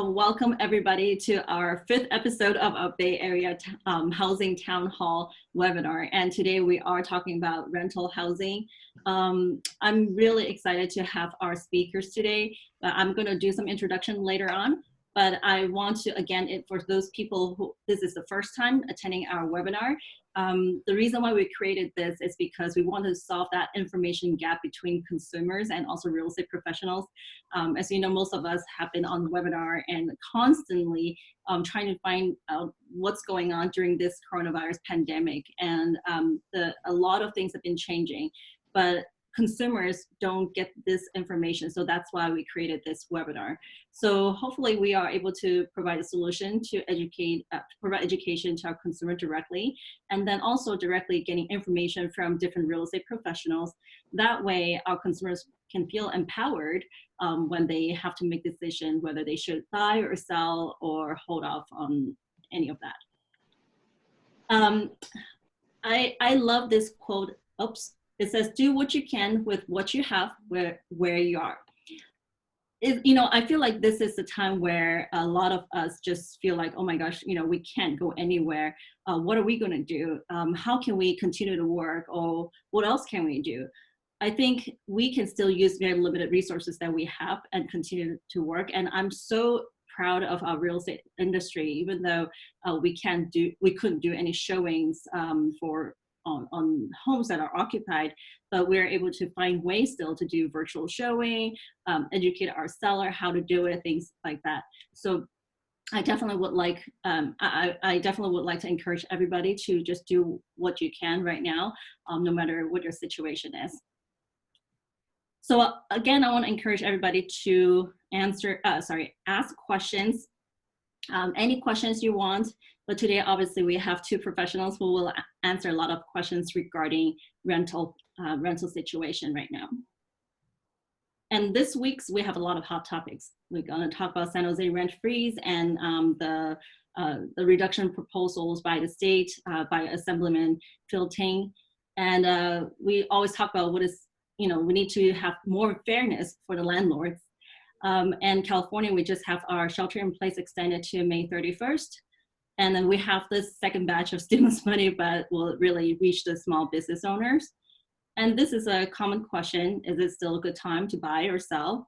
Welcome everybody to our 5th episode of a Bay Area Housing Town Hall webinar. And today we are talking about rental housing. I'm really excited to have our speakers today. I'm going to do some introduction later on, but I want to, again, for those people who this is the first time attending our webinar, the reason why we created this is because we want to solve that information gap between consumers and also real estate professionals. As you know, most of us have been on the webinar and constantly trying to find out what's going on during this coronavirus pandemic. And a lot of things have been changing, but consumers don't get this information. So that's why we created this webinar. So hopefully we are able to provide a solution to provide education to our consumer directly, and then also directly getting information from different real estate professionals. That way our consumers can feel empowered when they have to make decisions whether they should buy or sell or hold off on any of that. I love this quote. Oops. It says, "Do what you can with what you have where you are." I feel like this is the time where a lot of us just feel like, oh my gosh, we can't go anywhere. What are we going to do? How can we continue to work? Or what else can we do? I think we can still use very limited resources that we have and continue to work. And I'm so proud of our real estate industry, even though we couldn't do any showings on homes that are occupied, but we're able to find ways still to do virtual showing, educate our seller how to do it, things like that. So I definitely would like I definitely would like to encourage everybody to just do what you can right now, no matter what your situation is. So again, I want to encourage everybody to ask questions, any questions you want. But today, obviously, we have two professionals who will answer a lot of questions regarding rental situation right now. And this week's, we have a lot of hot topics. We're going to talk about San Jose rent freeze and the reduction proposals by the state, by Assemblyman Phil Ting. And we always talk about we need to have more fairness for the landlords. And California, we just have our shelter in place extended to May 31st. And then we have this second batch of stimulus money, but will really reach the small business owners. And this is a common question: is it still a good time to buy or sell?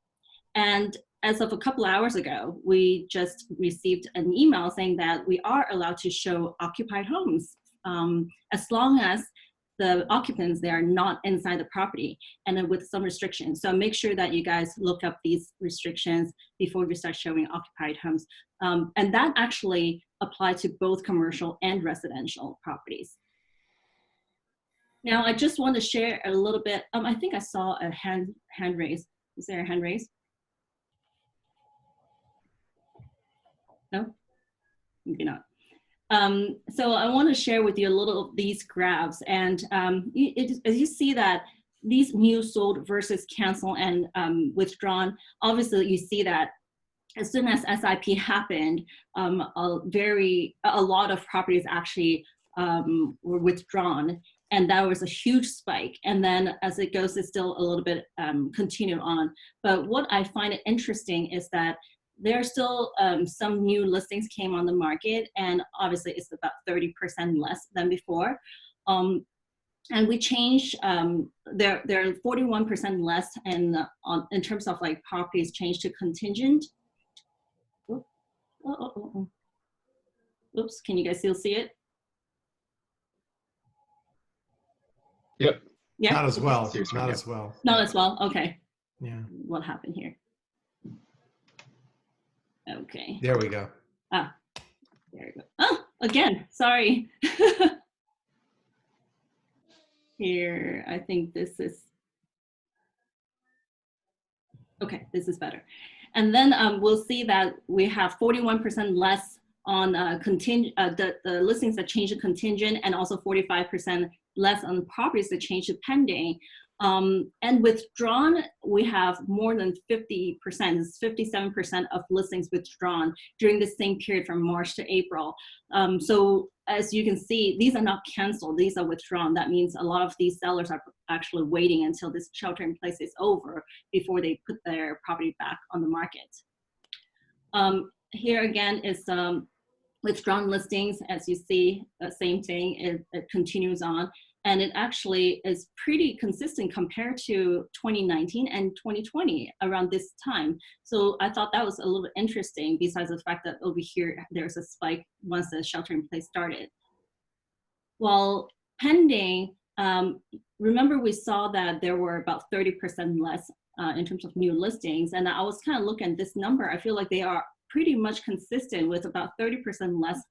And as of a couple hours ago, we just received an email saying that we are allowed to show occupied homes as long as the occupants, they are not inside the property, and then with some restrictions. So make sure that you guys look up these restrictions before you start showing occupied homes. And that actually applies to both commercial and residential properties. Now, I just want to share a little bit. I think I saw a hand raise. Is there a hand raise? No? Maybe not. So I want to share with you a little of these graphs, and as you see that these new sold versus cancel and withdrawn, obviously you see that as soon as SIP happened, a lot of properties actually were withdrawn, and that was a huge spike. And then as it goes, it's still a little bit continued on. But what I find it interesting is that there are still some new listings came on the market, and obviously it's about 30% less than before. And we changed, there are 41% less in terms of like properties changed to contingent. Oops, can you guys still see it? Yep. Yeah. Not as well. Not as well. Not as well. Okay. Yeah. What happened here? Okay. There we go. Ah, there we go. Oh, again, sorry. Here, I think this is, okay, this is better. And then we'll see that we have 41% less on the listings that change to contingent, and also 45% less on properties that change to pending. And withdrawn, we have more than 50%, 57% of listings withdrawn during the same period from March to April. So as you can see, these are not canceled, these are withdrawn. That means a lot of these sellers are actually waiting until this shelter in place is over before they put their property back on the market. here again is withdrawn listings. As you see, same thing, it continues on. And it actually is pretty consistent compared to 2019 and 2020 around this time. So I thought that was a little bit interesting, besides the fact that over here, there's a spike once the shelter in place started. While pending, remember we saw that there were about 30% less in terms of new listings. And I was kind of looking at this number. I feel like they are pretty much consistent with about 30% less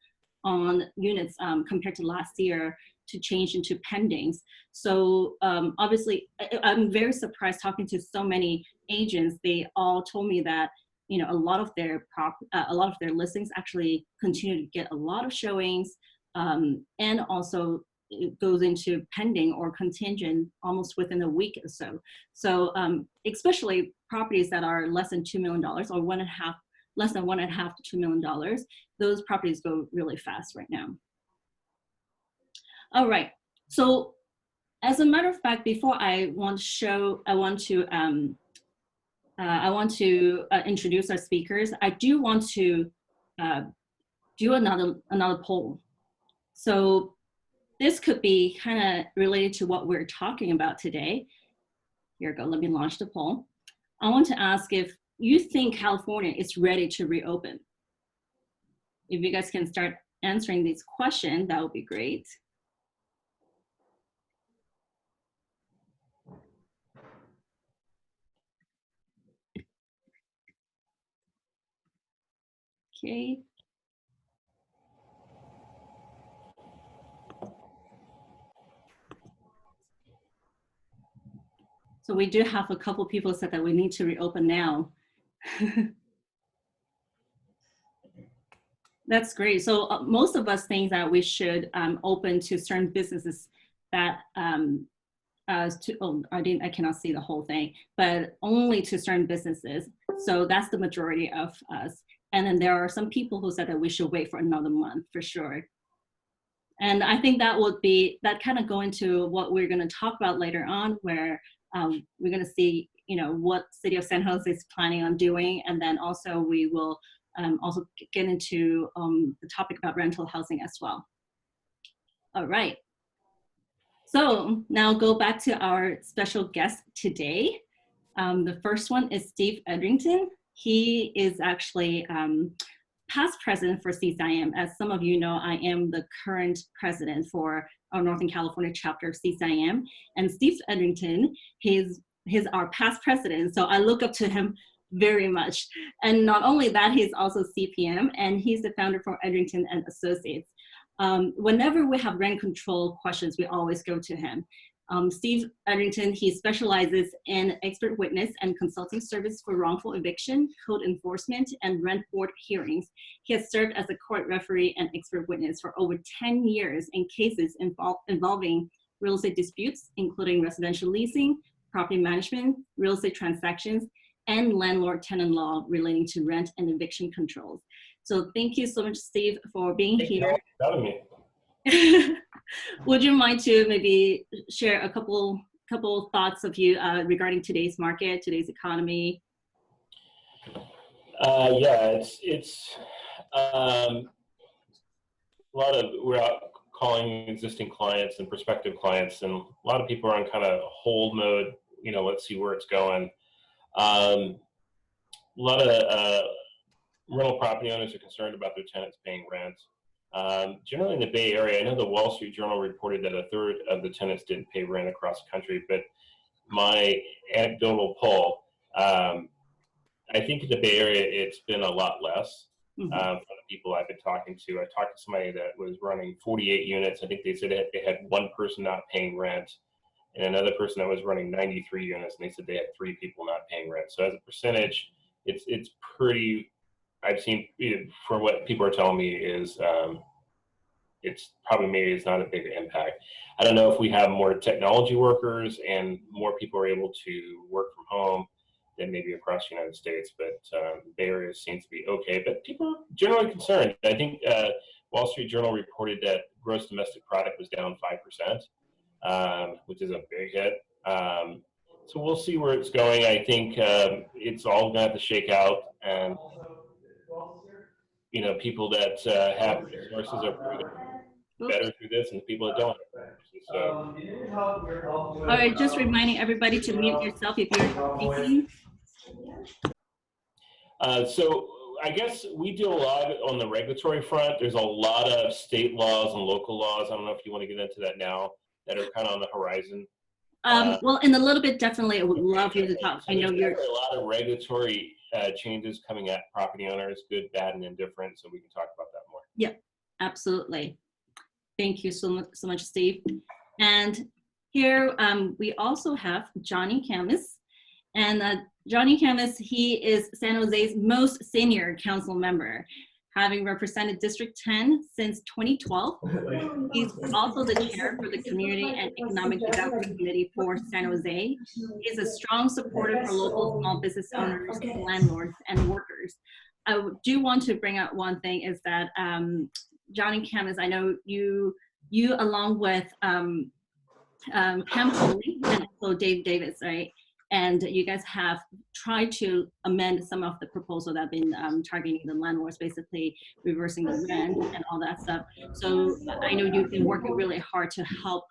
on units compared to last year to change into pendings. So obviously, I'm very surprised talking to so many agents. They all told me that a lot of their listings actually continue to get a lot of showings, and also it goes into pending or contingent almost within a week or so. So especially properties that are less than $2 million or less than $1.5 to $2 million, those properties go really fast right now. All right, so as a matter of fact, before I want to introduce our speakers, I do want to do another poll. So this could be kind of related to what we're talking about today. Here we go, let me launch the poll. I want to ask if you think California is ready to reopen. If you guys can start answering these questions, that would be great. Okay. So we do have a couple people said that we need to reopen now. That's great. So most of us think that we should open to certain businesses that I cannot see the whole thing, but only to certain businesses. So that's the majority of us. And then there are some people who said that we should wait for another month for sure. And I think that kind of go into what we're going to talk about later on, where we're going to see, what City of San Jose is planning on doing. And then also we will also get into the topic about rental housing as well. All right. So now go back to our special guest today. The first one is Steve Edrington. He is actually past president for CCIM. As some of you know, I am the current president for our Northern California chapter of CCIM. And Steve Edrington, he's our past president, so I look up to him very much. And not only that, he's also CPM, and he's the founder for Edrington and Associates. Whenever we have rent control questions, we always go to him. Steve Edrington, he specializes in expert witness and consulting service for wrongful eviction, code enforcement, and rent board hearings. He has served as a court referee and expert witness for over 10 years in cases involving real estate disputes, including residential leasing, property management, real estate transactions, and landlord-tenant law relating to rent and eviction controls. So thank you so much, Steve, for being here. Would you mind to maybe share a couple thoughts of you regarding today's market, today's economy? Yeah, it's a lot of, we're out calling existing clients and prospective clients, and a lot of people are on kind of hold mode, let's see where it's going. A lot of rental property owners are concerned about their tenants paying rent. Generally in the Bay Area, I know the Wall Street Journal reported that 1/3 of the tenants didn't pay rent across the country, but my anecdotal poll, I think in the Bay Area, it's been a lot less. From the people I've been talking to. I talked to somebody that was running 48 units. I think they said they had one person not paying rent, and another person that was running 93 units, and they said they had 3 people not paying rent. So as a percentage, it's pretty, I've seen, for what people are telling me is, it's probably maybe it's not a big impact. I don't know if we have more technology workers and more people are able to work from home than maybe across the United States, but the Bay Area seems to be okay. But people are generally concerned. I think Wall Street Journal reported that gross domestic product was down 5%, which is a big hit. So we'll see where it's going. I think it's all going to have to shake out. And you know, people that have resources are probably better through this, and people that don't have resources. So, All right, just reminding everybody to mute yourself if you're speaking. So I guess we do a lot on the regulatory front. There's a lot of state laws and local laws. I don't know if you want to get into that now, that are kind of on the horizon. Well, in a little bit, definitely, I would love you to talk. So I know there's a lot of regulatory changes coming at property owners, good, bad, and indifferent. So we can talk about that more. Yeah, absolutely. Thank you so much, Steve. And here we also have Johnny Khamis. And Johnny Khamis, he is San Jose's most senior council member, having represented District 10 since 2012. He's also the chair for the Community and Economic Development Committee for San Jose. He's a strong supporter for local small business owners, landlords, and workers. I do want to bring out one thing is that Johnny Khamis, I know you along with Pam Foley and also Dave Davis, right? And you guys have tried to amend some of the proposals that have been targeting the landlords, basically reversing the rent and all that stuff. So I know you've been working really hard to help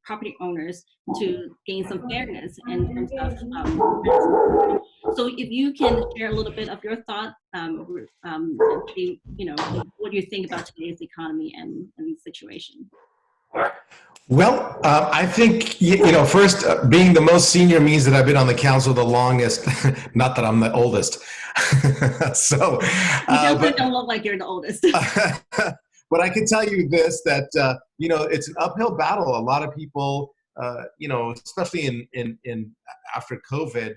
property owners to gain some fairness in terms of so if you can share a little bit of your thought, you know, what do you think about today's economy and situation? Well, I think, you know, first, being the most senior means that I've been on the council the longest, not that I'm the oldest. So, you definitely don't look like you're the oldest. But I can tell you this, that, you know, it's an uphill battle. A lot of people, you know, especially in after COVID,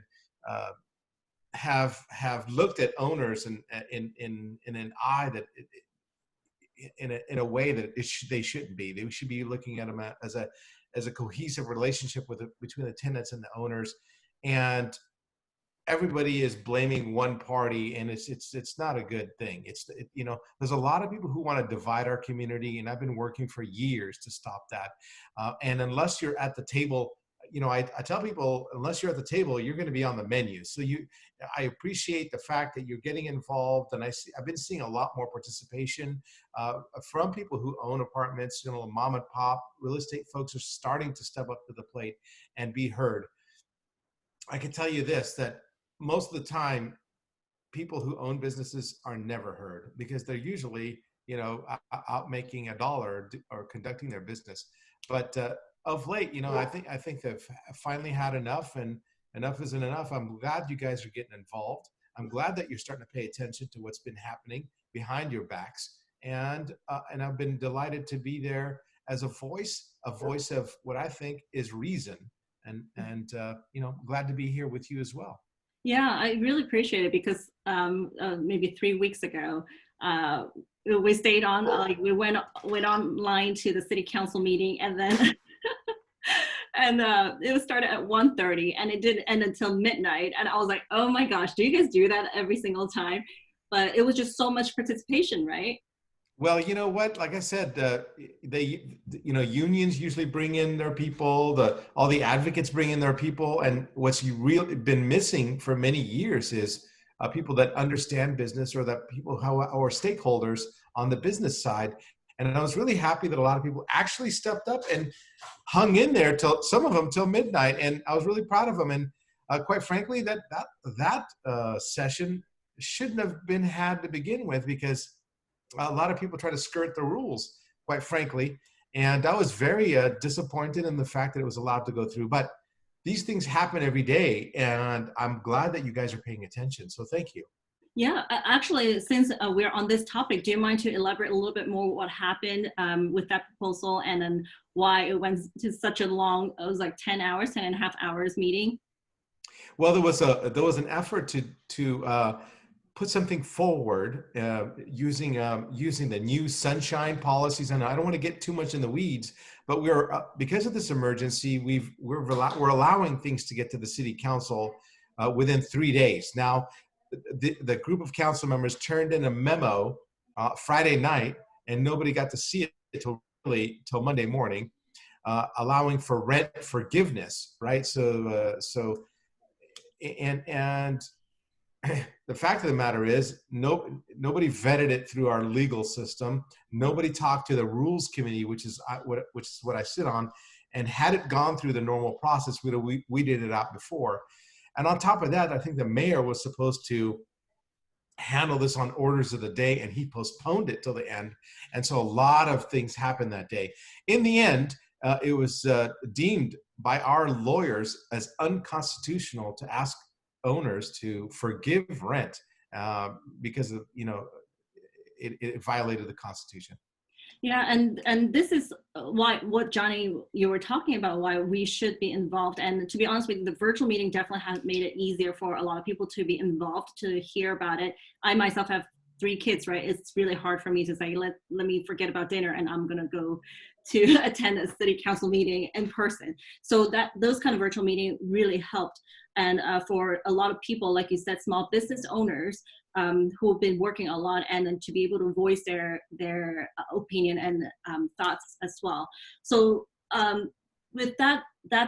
have looked at owners in an eye that in a way that they shouldn't be. They should be looking at them as a cohesive relationship between the tenants and the owners, and everybody is blaming one party, and it's not a good thing. You know, there's a lot of people who want to divide our community, and I've been working for years to stop that. And unless you're at the table, you know, I tell people, unless you're at the table, you're going to be on the menu. So I appreciate the fact that you're getting involved, and I've been seeing a lot more participation from people who own apartments. You know, mom and pop real estate folks are starting to step up to the plate and be heard. I can tell you this, that most of the time, people who own businesses are never heard because they're usually, you know, out making a dollar or conducting their business. But of late, you know, I think they've finally had enough, and enough isn't enough. I'm glad you guys are getting involved. I'm glad that you're starting to pay attention to what's been happening behind your backs, and I've been delighted to be there as a voice of what I think is reason, and you know, glad to be here with you as well. Yeah, I really appreciate it because maybe 3 weeks ago, we stayed on, like we went online to the city council meeting, and then and it was started at 1:30 and it didn't end until midnight. And I was like, oh my gosh, do you guys do that every single time? But it was just so much participation, right? Well, you know what? Like I said, you know, unions usually bring in their people. All the advocates bring in their people, and what's really been missing for many years is people that understand business, or that people or stakeholders on the business side. And I was really happy that a lot of people actually stepped up and hung in there till some of them till midnight, and I was really proud of them. And quite frankly, that session shouldn't have been had to begin with, because a lot of people try to skirt the rules, quite frankly. And I was very disappointed in the fact that it was allowed to go through. But these things happen every day, and I'm glad that you guys are paying attention. So thank you. Yeah, actually, since we're on this topic, do you mind to elaborate a little bit more what happened with that proposal, and then why it went to such a long, it was like 10 and a half hours meeting? Well, there was an effort to put something forward using the new sunshine policies, and I don't want to get too much in the weeds, but we're because of this emergency, we're allowing things to get to the city council within 3 days. Now, the group of council members turned in a memo Friday night, and nobody got to see it till Monday morning, allowing for rent forgiveness, right? So the fact of the matter is, nobody vetted it through our legal system. Nobody talked to the rules committee, which is what I sit on. And had it gone through the normal process, we did it out before. And on top of that, I think the mayor was supposed to handle this on orders of the day, and he postponed it till the end. And so a lot of things happened that day. In the end, it was deemed by our lawyers as unconstitutional to ask owners to forgive rent because of, it violated the Constitution. Yeah, and this is why what Johnny, you were talking about, why we should be involved. And to be honest with you, the virtual meeting definitely has made it easier for a lot of people to be involved, to hear about it. I myself have 3 kids, right? It's really hard for me to say, let me forget about dinner and I'm gonna go to attend a city council meeting in person. So those kind of virtual meetings really helped. And for a lot of people, like you said, small business owners who have been working a lot, and then to be able to voice their opinion and thoughts as well. So with that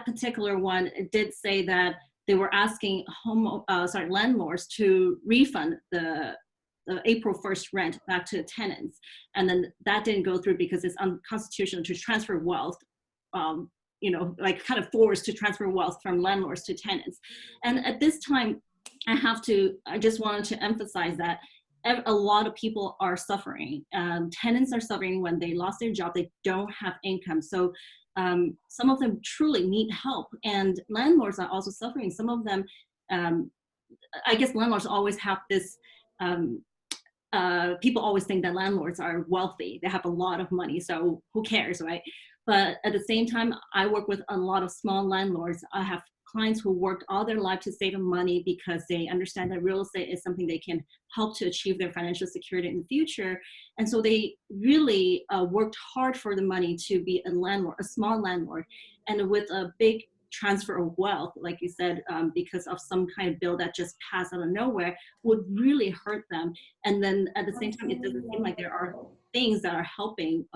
particular one, it did say that they were asking landlords to refund the April 1st rent back to tenants, and then that didn't go through because it's unconstitutional to transfer wealth. Like kind of forced to transfer wealth from landlords to tenants. And at this time, I just wanted to emphasize that a lot of people are suffering. Tenants are suffering when they lost their job, they don't have income. So some of them truly need help, and landlords are also suffering. Some of them, I guess landlords always have this, people always think that landlords are wealthy, they have a lot of money, so who cares, right? But at the same time, I work with a lot of small landlords. I have clients who worked all their life to save money because they understand that real estate is something they can help to achieve their financial security in the future. And so they really worked hard for the money to be a landlord, a small landlord. And with a big transfer of wealth, like you said, because of some kind of bill that just passed out of nowhere, would really hurt them. And then at the same time, it doesn't seem like there are things that are helping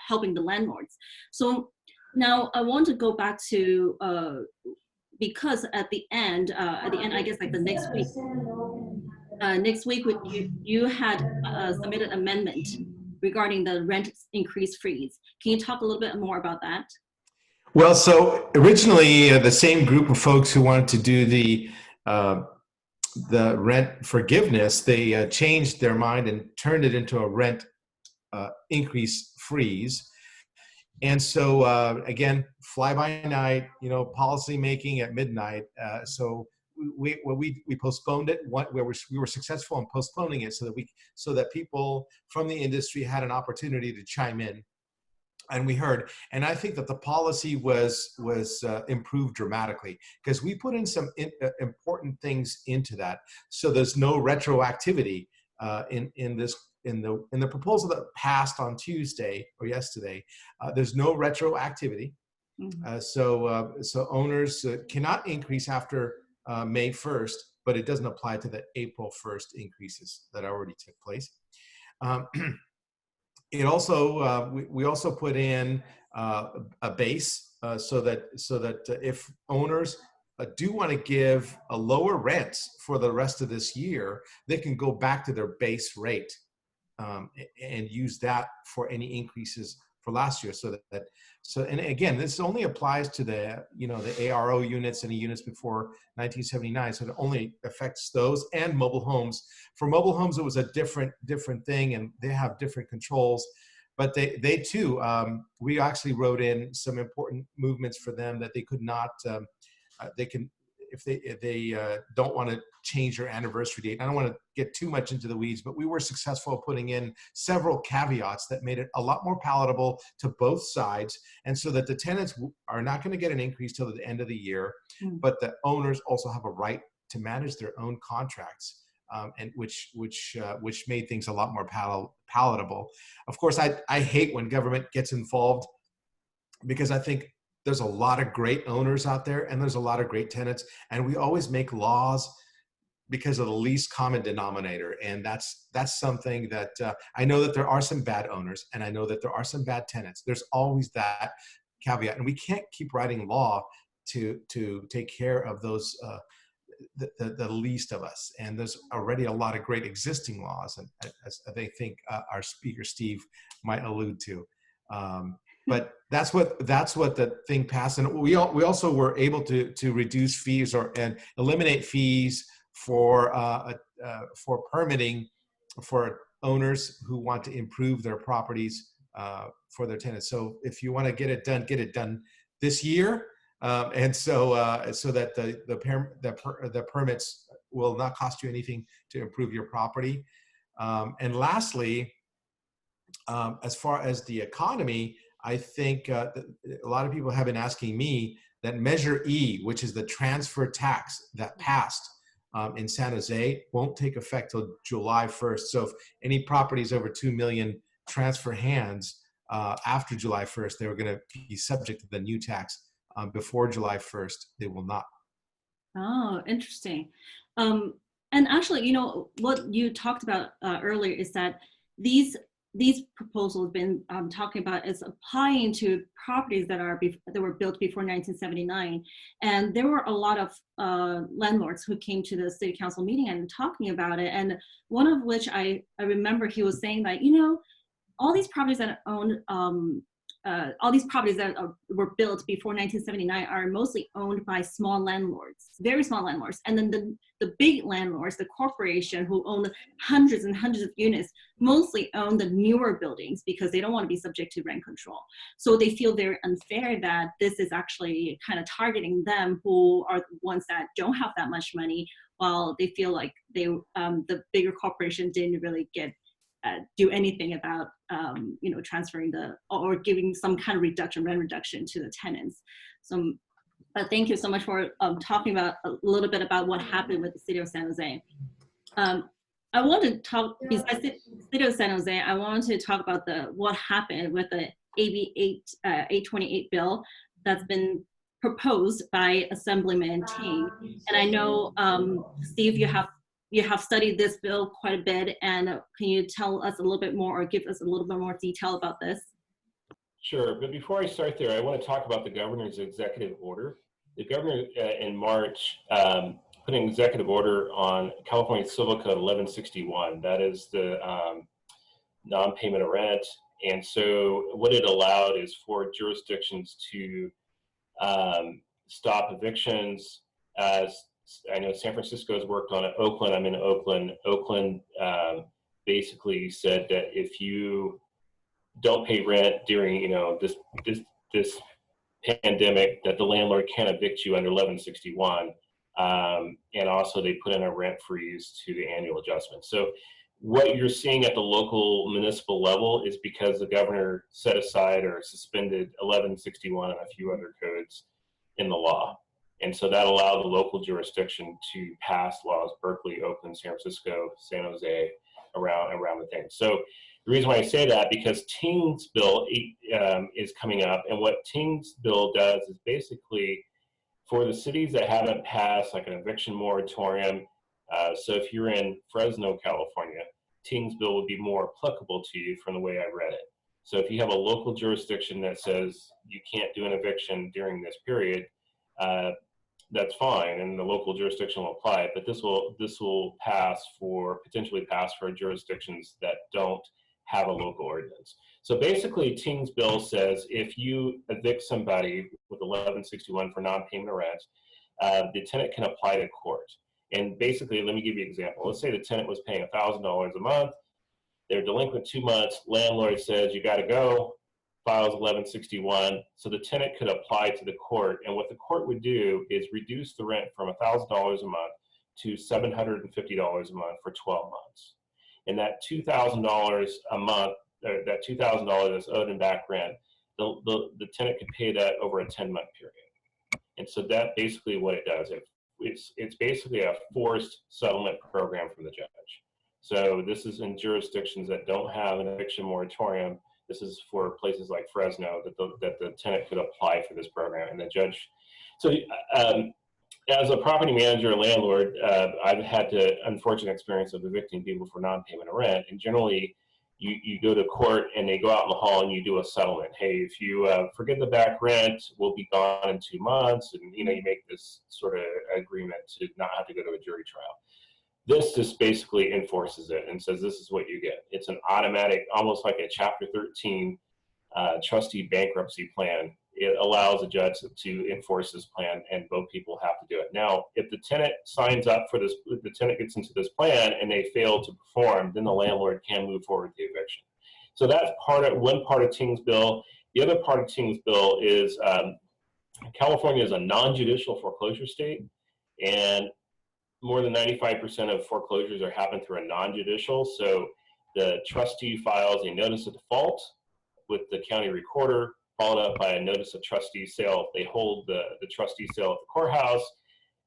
helping the landlords. So now I want to go back to because at the end, I guess like the next week you had submitted an amendment regarding the rent increase freeze. Can you talk a little bit more about that? Well, so originally the same group of folks who wanted to do the rent forgiveness, they changed their mind and turned it into a rent increase freeze. And so again, fly by night, policy making at midnight. So we postponed it. We were successful in postponing it so that people from the industry had an opportunity to chime in. And we heard, and I think that the policy was improved dramatically because we put in some important things into that. So there's no retroactivity in the proposal that passed on Tuesday or yesterday. There's no retroactivity. Mm-hmm. So owners cannot increase after May 1st, but it doesn't apply to the April 1st increases that already took place. It also we also put in a base so that if owners do want to give a lower rent for the rest of this year, they can go back to their base rate and use that for any increases for last year. And again, this only applies to the the ARO units and the units before 1979. So it only affects those and mobile homes. For mobile homes, it was a different thing, and they have different controls. But they too, we actually wrote in some important movements for them that they could not. They can if they don't want to change their anniversary date. I don't want to get too much into the weeds, but we were successful putting in several caveats that made it a lot more palatable to both sides, and so that the tenants are not going to get an increase till the end of the year, but the owners also have a right to manage their own contracts, and which made things a lot more palatable. Of course, I hate when government gets involved because I think there's a lot of great owners out there and there's a lot of great tenants, and we always make laws because of the least common denominator. And that's something that I know that there are some bad owners and I know that there are some bad tenants. There's always that caveat, and we can't keep writing law to take care of those the least of us. And there's already a lot of great existing laws, and as I think our speaker Steve might allude to. But that's what the thing passed, and we also were able to reduce fees and eliminate fees for permitting for owners who want to improve their properties for their tenants. So if you want to get it done this year, and so that the permits will not cost you anything to improve your property. And lastly, as far as the economy, I think a lot of people have been asking me that Measure E, which is the transfer tax that passed in San Jose, won't take effect till July 1st. So if any properties over 2 million transfer hands after July 1st, they were going to be subject to the new tax. Before July 1st, they will not. Oh, interesting. And actually, you know, what you talked about earlier is that these proposals been talking about is applying to properties that were built before 1979. And there were a lot of landlords who came to the city council meeting and talking about it. And one of which I remember he was saying that, you know, all these properties that owned were built before 1979 are mostly owned by small landlords, very small landlords. And then the big landlords, the corporation who own hundreds and hundreds of units, mostly own the newer buildings because they don't want to be subject to rent control. So they feel very unfair that this is actually kind of targeting them, who are the ones that don't have that much money, while they feel like the bigger corporation didn't really do anything about you know, transferring or giving some kind of rent reduction to the tenants. So thank you so much for talking about a little bit about what happened with the city of San Jose. I want to talk, besides the city of San Jose, I want to talk about what happened with the AB 828 bill that's been proposed by Assemblyman Ting. And I know, Steve, you have studied this bill quite a bit, and can you tell us a little bit more or give us a little bit more detail about this? Sure, but before I start there, I want to talk about the governor's executive order. The governor in March put an executive order on California Civil Code 1161. That is the non-payment of rent. And so what it allowed is for jurisdictions to stop evictions. As I know San Francisco has worked on it. Oakland, I'm in Oakland. Oakland basically said that if you don't pay rent during, you know, this pandemic, that the landlord can't evict you under 1161. And also they put in a rent freeze to the annual adjustment. So what you're seeing at the local municipal level is because the governor set aside or suspended 1161 and a few other codes in the law. And so that allowed the local jurisdiction to pass laws, Berkeley, Oakland, San Francisco, San Jose, around the thing. So the reason why I say that, because Ting's bill is coming up, and what Ting's bill does is basically for the cities that haven't passed like an eviction moratorium. So if you're in Fresno, California, Ting's bill would be more applicable to you from the way I read it. So if you have a local jurisdiction that says you can't do an eviction during this period, that's fine, and the local jurisdiction will apply it. But this will potentially pass for jurisdictions that don't have a local ordinance. So basically, Ting's bill says if you evict somebody with 1161 for non-payment of rent, the tenant can apply to court. And basically, let me give you an example. Let's say the tenant was paying $1,000 a month. They're delinquent 2 months. Landlord says you got to go. Files 1161. So the tenant could apply to the court, and what the court would do is reduce the rent from $1,000 a month to $750 a month for 12 months. And that $2,000 a month, or that $2,000 that's owed in back rent, the tenant could pay that over a 10-month period. And so that basically what it does. It's basically a forced settlement program from the judge. So this is in jurisdictions that don't have an eviction moratorium. This is for places like Fresno that the tenant could apply for this program, and the judge. So as a property manager or landlord, I've had the unfortunate experience of evicting people for non-payment of rent, and generally you go to court and they go out in the hall and you do a settlement. Hey, if you forget the back rent, we'll be gone in 2 months. And, you make this sort of agreement to not have to go to a jury trial. This just basically enforces it and says, this is what you get. It's an automatic, almost like a Chapter 13 trustee bankruptcy plan. It allows a judge to enforce this plan, and both people have to do it. Now, if the tenant signs up for this, if the tenant gets into this plan and they fail to perform, then the landlord can move forward with the eviction. So that's one part of Ting's bill. The other part of Ting's bill is California is a non-judicial foreclosure state, and more than 95% of foreclosures are happening through a non-judicial. So the trustee files a notice of default with the county recorder, followed up by a notice of trustee sale. They hold the trustee sale at the courthouse,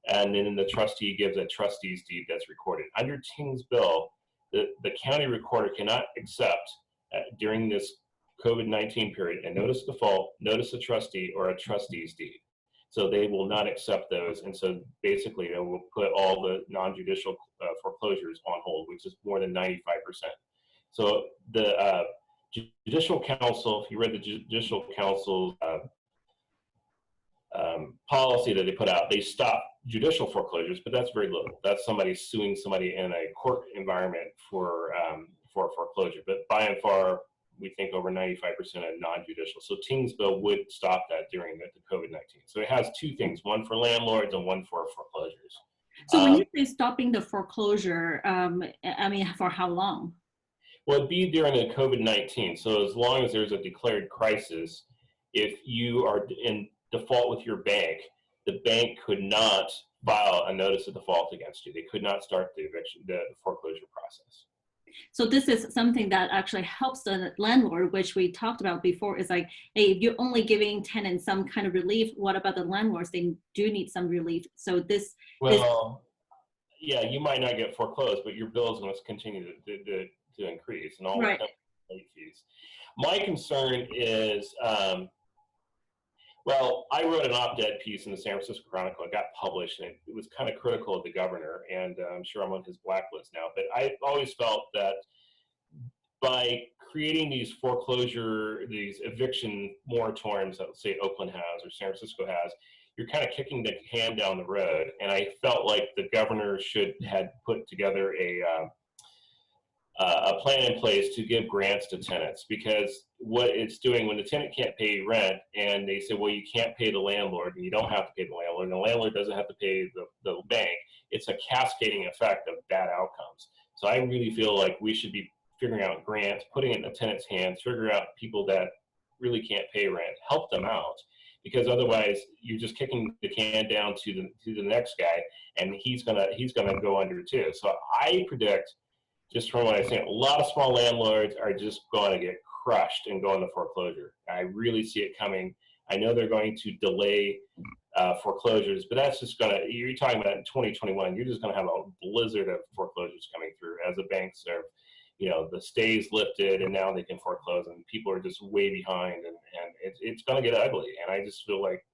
and then the trustee gives a trustee's deed that's recorded. Under Ting's bill, the county recorder cannot accept during this COVID-19 period a notice of default, notice of trustee, or a trustee's deed. So they will not accept those, and so basically they will put all the non-judicial foreclosures on hold, which is more than 95%. So the Judicial Council, if you read the Judicial Council's policy that they put out, they stopped judicial foreclosures, but that's very little. That's somebody suing somebody in a court environment for foreclosure. But by and far, we think over 95% are non-judicial. So Ting's bill would stop that during the COVID-19. So it has two things, one for landlords and one for foreclosures. So when you say stopping the foreclosure, I mean, for how long? Well, it'd be during the COVID-19. So as long as there's a declared crisis, if you are in default with your bank, the bank could not file a notice of default against you. They could not start the eviction, the foreclosure process. So this is something that actually helps the landlord, which we talked about before, is like, hey, if you're only giving tenants some kind of relief, what about the landlords? They do need some relief. So this, yeah, you might not get foreclosed, but your bills must continue to increase, and all right. the late fees. My concern is, well, I wrote an op-ed piece in the San Francisco Chronicle. It got published, and it was kind of critical of the governor, and I'm sure I'm on his blacklist now. But I always felt that by creating these eviction moratoriums that, say, Oakland has or San Francisco has, you're kind of kicking the can down the road. And I felt like the governor had put together a plan in place to give grants to tenants, because what it's doing when the tenant can't pay rent and they say, well, you can't pay the landlord, and you don't have to pay the landlord, and the landlord doesn't have to pay the bank, it's a cascading effect of bad outcomes. So I really feel like we should be figuring out grants, putting it in the tenant's hands, figure out people that really can't pay rent, help them out, because otherwise you're just kicking the can down to the next guy, and he's gonna go under too. So I predict, just from what I say, a lot of small landlords are just going to get crushed and go into foreclosure. I really see it coming. I know they're going to delay foreclosures, but that's just going to, you're talking about in 2021, you're just going to have a blizzard of foreclosures coming through as the banks are, the stays lifted, and now they can foreclose, and people are just way behind, and it's going to get ugly. And I just feel like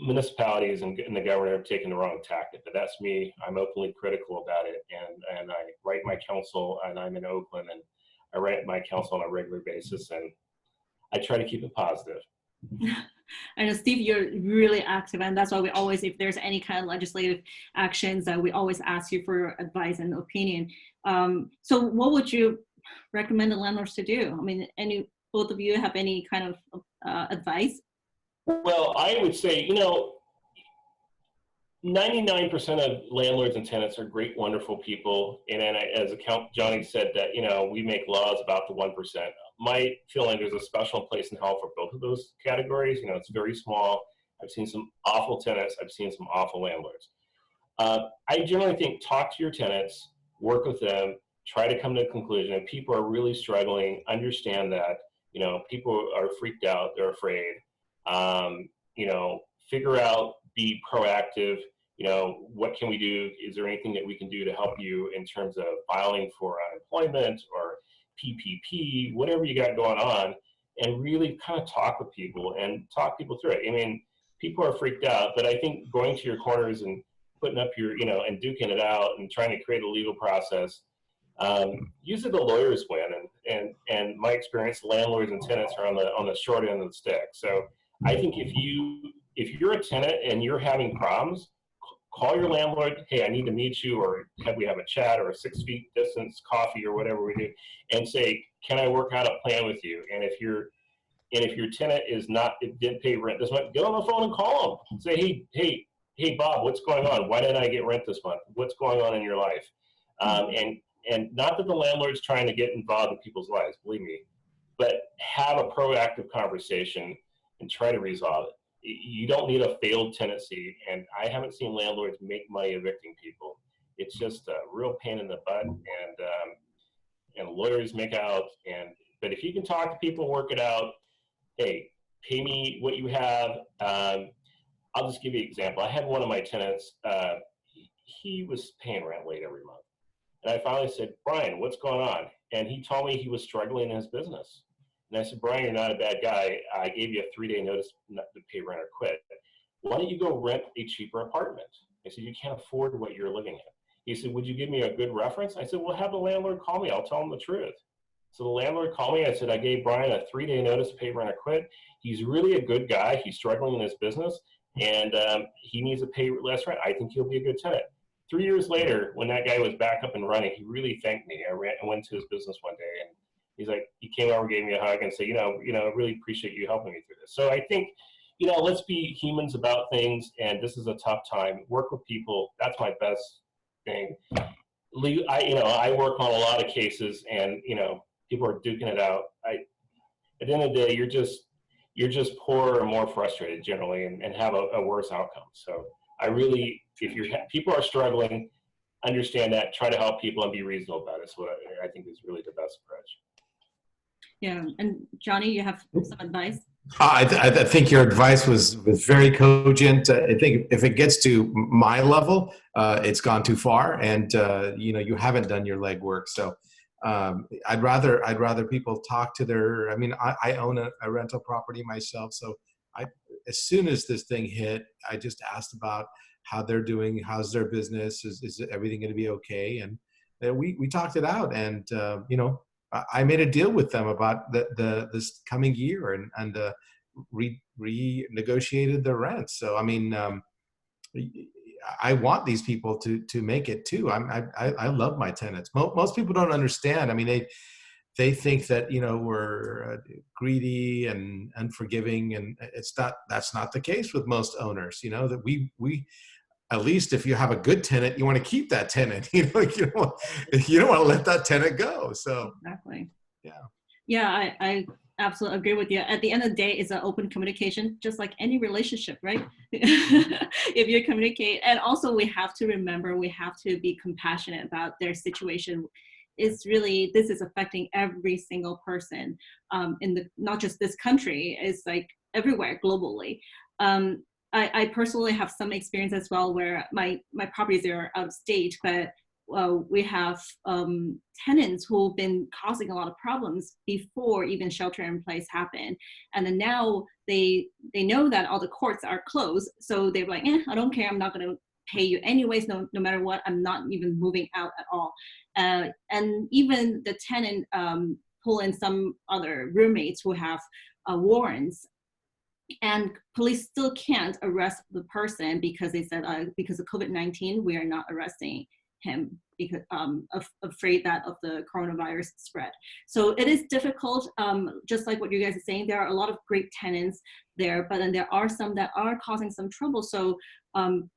municipalities and the governor have taken the wrong tactic, but that's me. I'm openly critical about it, and I write my counsel, and I'm in Oakland, and I write my counsel on a regular basis, and I try to keep it positive. I know, Steve, you're really active, and that's why we always, if there's any kind of legislative actions, we always ask you for your advice and opinion. So what would you recommend the landlords to do? I mean, both of you have any kind of advice? Well, I would say, 99% of landlords and tenants are great, wonderful people. And as Johnny said, that, we make laws about the 1%. My feeling, there's a special place in hell for both of those categories. It's very small. I've seen some awful tenants. I've seen some awful landlords. I generally think, talk to your tenants, work with them, try to come to a conclusion. If people are really struggling, understand that, people are freaked out, they're afraid. Figure out, be proactive. What can we do? Is there anything that we can do to help you in terms of filing for unemployment or PPP, whatever you got going on, and really kind of talk with people and talk people through it. I mean, people are freaked out, but I think going to your corners and putting up your, and duking it out and trying to create a legal process, Usually the lawyers win, and my experience, landlords and tenants are on the short end of the stick. So I think if you're a tenant and you're having problems, call your landlord. Hey, I need to meet you, or we have a chat, or a 6 feet distance coffee, or whatever we do, and say, can I work out a plan with you? And if your tenant didn't pay rent this month, get on the phone and call them. Say, hey, Bob, what's going on? Why didn't I get rent this month? What's going on in your life? And not that the landlord's trying to get involved in people's lives, believe me, but have a proactive conversation and try to resolve it. You don't need a failed tenancy, and I haven't seen landlords make money evicting people. It's just a real pain in the butt, and lawyers make out. But if you can talk to people, work it out. Hey, pay me what you have. I'll just give you an example. I had one of my tenants. He was paying rent late every month. And I finally said, Brian, what's going on? And he told me he was struggling in his business. And I said, Brian, you're not a bad guy. I gave you a 3-day notice not to pay rent or quit. Why don't you go rent a cheaper apartment? I said, you can't afford what you're living in. He said, would you give me a good reference? I said, well, have the landlord call me. I'll tell him the truth. So the landlord called me. I said, I gave Brian a 3-day notice to pay rent or quit. He's really a good guy. He's struggling in his business, and he needs to pay less rent. I think he'll be a good tenant. 3 years later, when that guy was back up and running, he really thanked me. I went to his business one day, and he's like, he came over, gave me a hug, and said, I really appreciate you helping me through this. So I think, let's be humans about things, and this is a tough time. Work with people. That's my best thing. I work on a lot of cases, and people are duking it out. At the end of the day, you're just poorer and more frustrated generally, and have a worse outcome. So I really, people are struggling, understand that, try to help people and be reasonable about it. It's what I think is really the best approach. Yeah, and Johnny, you have some advice? I think your advice was very cogent. I think if it gets to my level, it's gone too far, and you haven't done your legwork. So I'd rather people talk to their. I mean, I own a rental property myself, so as soon as this thing hit, I just asked about how they're doing, how's their business, is everything going to be okay, and we talked it out, and I made a deal with them about this coming year, and renegotiated the rent. So I mean, I want these people to make it too. I love my tenants. Most people don't understand. I mean, they think that we're greedy and unforgiving, and that's not the case with most owners. That we at least if you have a good tenant, you want to keep that tenant. You don't want to let that tenant go. So exactly. Yeah, I absolutely agree with you. At the end of the day, it's an open communication, just like any relationship, right? If you communicate, and also we have to remember, we have to be compassionate about their situation. This is affecting every single person not just this country, it's like everywhere globally. I personally have some experience as well where my properties are out of state, but we have tenants who've been causing a lot of problems before even shelter in place happened. And then now they know that all the courts are closed. So they're like, I don't care. I'm not going to pay you anyways, no matter what. I'm not even moving out at all. And even the tenant pull in some other roommates who have warrants. And police still can't arrest the person because they said, because of COVID-19, we are not arresting him because afraid that of the coronavirus spread. So it is difficult, just like what you guys are saying. There are a lot of great tenants there, but then there are some that are causing some trouble. So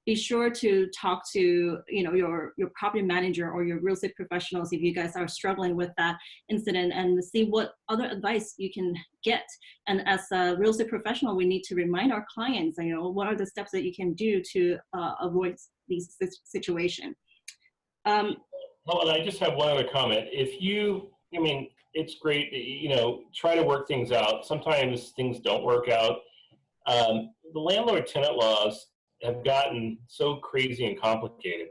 be sure to talk to your property manager or your real estate professionals if you guys are struggling with that incident, and see what other advice you can get. And as a real estate professional, we need to remind our clients, what are the steps that you can do to avoid these situations. Hold on, I just have one other comment. It's great, try to work things out. Sometimes things don't work out. The landlord-tenant laws have gotten so crazy and complicated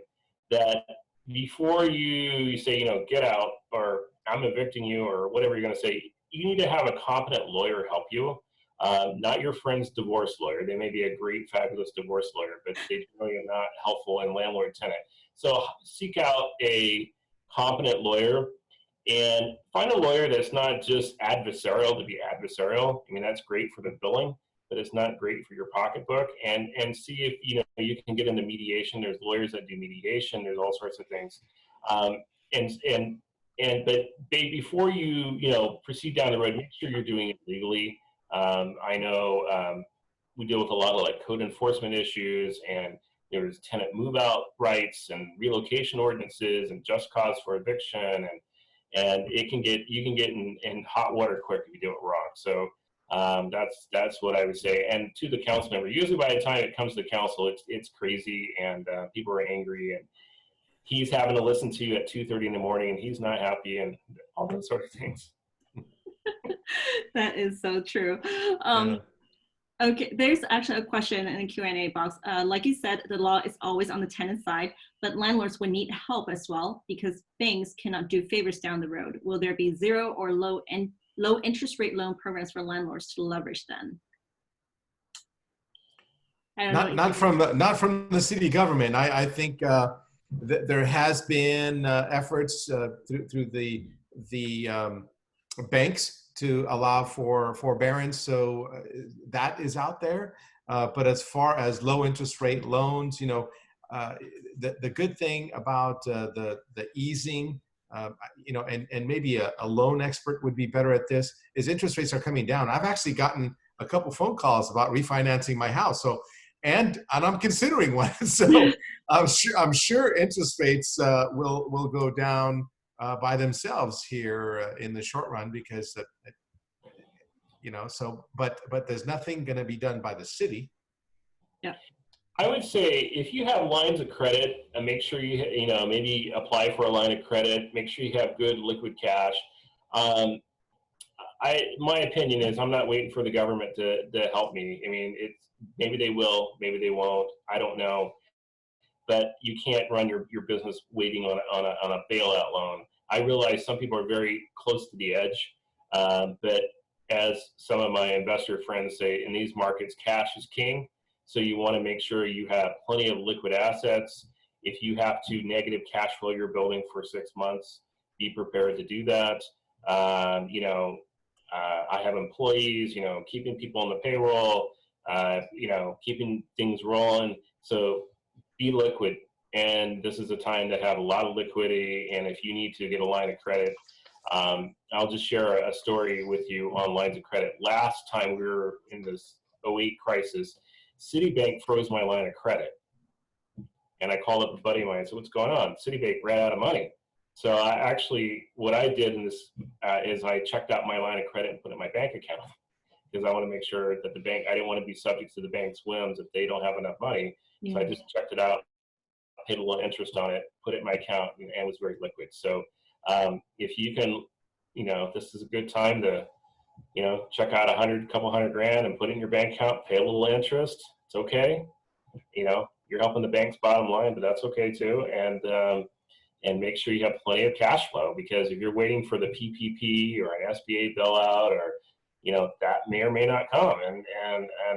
that before you say, get out, or I'm evicting you, or whatever you're going to say, you need to have a competent lawyer help you. Not your friend's divorce lawyer. They may be a great, fabulous divorce lawyer, but they really are not helpful in landlord-tenant. So seek out a competent lawyer, and find a lawyer that's not just adversarial to be adversarial. I mean, that's great for the billing, but it's not great for your pocketbook. And see if you can get into mediation. There's lawyers that do mediation. There's all sorts of things. But before you proceed down the road, make sure you're doing it legally. I know we deal with a lot of like code enforcement issues, and there's tenant move out rights and relocation ordinances and just cause for eviction, and you can get in hot water quick if you do it wrong. So that's what I would say. And to the council member, usually by the time it comes to council, it's crazy, and people are angry, and he's having to listen to you at 2:30 in the morning, and he's not happy, and all those sort of things. That is so true. Okay, there's actually a question in the Q&A box. Like you said, the law is always on the tenant side, but landlords would need help as well because banks cannot do favors down the road. Will there be zero or low interest rate loan programs for landlords to leverage then? Not from the city government. I think there has been efforts through the banks to allow for forbearance, so that is out there. But as far as low interest rate loans, the good thing about the easing, and maybe a loan expert would be better at this, is interest rates are coming down. I've actually gotten a couple phone calls about refinancing my house. So, and I'm considering one. So I'm sure interest rates will go down by themselves here in the short run, because but there's nothing going to be done by the city. Yeah, I would say if you have lines of credit, and make sure maybe apply for a line of credit. Make sure you have good liquid cash. My opinion is I'm not waiting for the government to help me. I mean, maybe they will, maybe they won't. I don't know. But you can't run your business waiting on a bailout loan. I realize some people are very close to the edge, but as some of my investor friends say, in these markets, cash is king. So you want to make sure you have plenty of liquid assets. If you have to negative cash flow your building for 6 months, be prepared to do that. I have employees, keeping people on the payroll, keeping things rolling. So be liquid. And this is a time to have a lot of liquidity. And if you need to get a line of credit, I'll just share a story with you on lines of credit. Last time we were in this 2008 crisis, Citibank froze my line of credit. And I called up a buddy of mine and said, what's going on? Citibank ran out of money. So what I did in this is I checked out my line of credit and put it in my bank account, because I want to make sure that I didn't want to be subject to the bank's whims if they don't have enough money. Yeah. So I just checked it out, paid a little interest on it, put it in my account, and it was very liquid. So if you can, this is a good time to, check out a couple hundred grand and put it in your bank account, pay a little interest. It's okay. You're helping the bank's bottom line, but that's okay too. And make sure you have plenty of cash flow, because if you're waiting for the PPP or an SBA bailout, or that may or may not come, and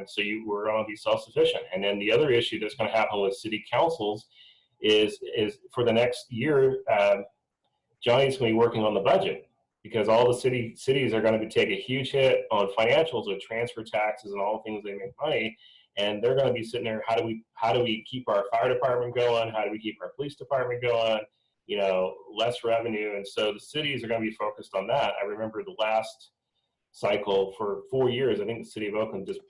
so we're going to be self-sufficient. And then the other issue that's going to happen with city councils is for the next year, Johnny's going to be working on the budget, because all the cities are going to take a huge hit on financials with transfer taxes and all the things they make money. And they're going to be sitting there, how do we keep our fire department going? How do we keep our police department going? Less revenue. And so the cities are going to be focused on that. I remember the last cycle for 4 years, I think the city of Oakland just,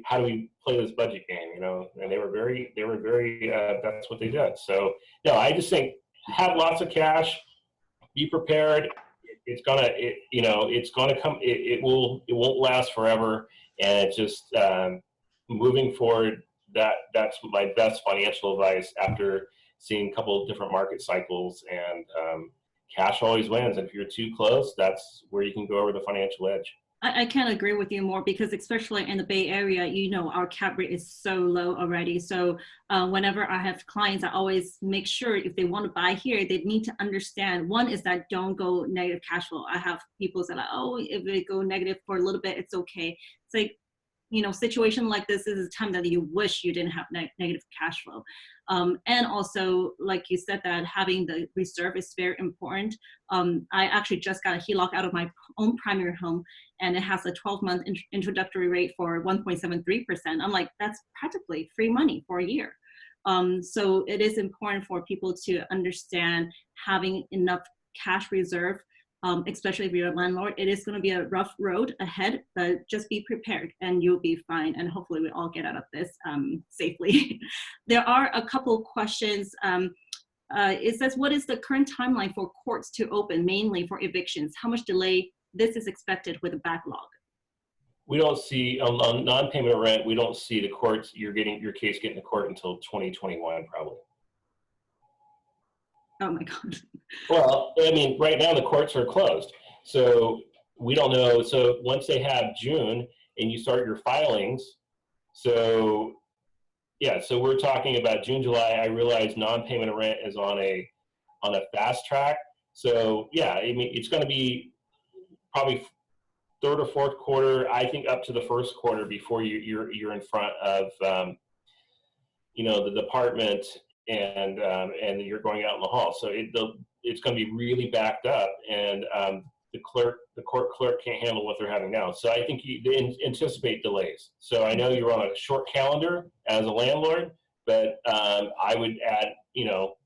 how do we play this budget game? And they were very, that's what they did. So no, I just think have lots of cash, be prepared. It's gonna come. It won't last forever. And it's just moving forward. That's my best financial advice after seeing a couple of different market cycles. And cash always wins. And if you're too close, that's where you can go over the financial edge. I can't agree with you more, because especially in the Bay Area, our cap rate is so low already. So whenever I have clients, I always make sure if they want to buy here, they need to understand, one is that don't go negative cash flow. I have people say like, oh, if they go negative for a little bit, it's okay. It's like, situation like this is a time that you wish you didn't have negative cash flow. And also, like you said, that having the reserve is very important. I actually just got a HELOC out of my own primary home, and it has a 12-month introductory rate for 1.73%. I'm like, that's practically free money for a year. So it is important for people to understand having enough cash reserve, especially if you're a landlord. It is going to be a rough road ahead, but just be prepared and you'll be fine. And hopefully we all get out of this safely. There are a couple questions. It says, what is the current timeline for courts to open, mainly for evictions? How much delay this is expected with a backlog? We don't see, on non-payment of rent, we don't see the courts, your case getting to court until 2021 probably. Oh my God. Well, I mean, right now the courts are closed. So we don't know. So once they have June and you start your filings, so yeah, so we're talking about June, July. I realize non-payment of rent is on a fast track. So yeah, I mean, it's going to be probably third or fourth quarter, I think up to the first quarter before you're in front of the department and you're going out in the hall. So it's going to be really backed up, and the court clerk can't handle what they're having now. So I think they anticipate delays. So I know you're on a short calendar as a landlord, but I would add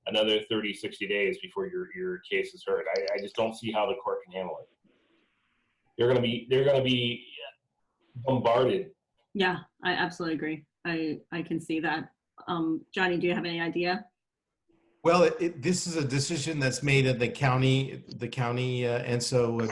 another 30, 60 days before your case is heard. I just don't see how the court can handle it. They're going to be bombarded. Yeah, I absolutely agree. I can see that. Johnny, do you have any idea? Well, this is a decision that's made at the county, and so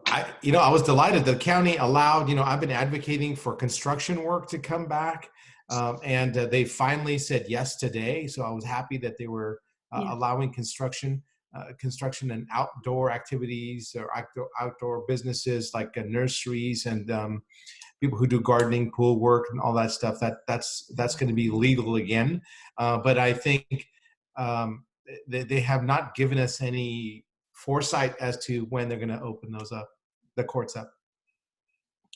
I was delighted the county allowed. I've been advocating for construction work to come back, and they finally said yes today. So I was happy that they were allowing construction and outdoor activities or outdoor businesses like nurseries and people who do gardening, pool work, and all that stuff. That's going to be legal again. But I think they have not given us any foresight as to when they're going to open those up, the courts up.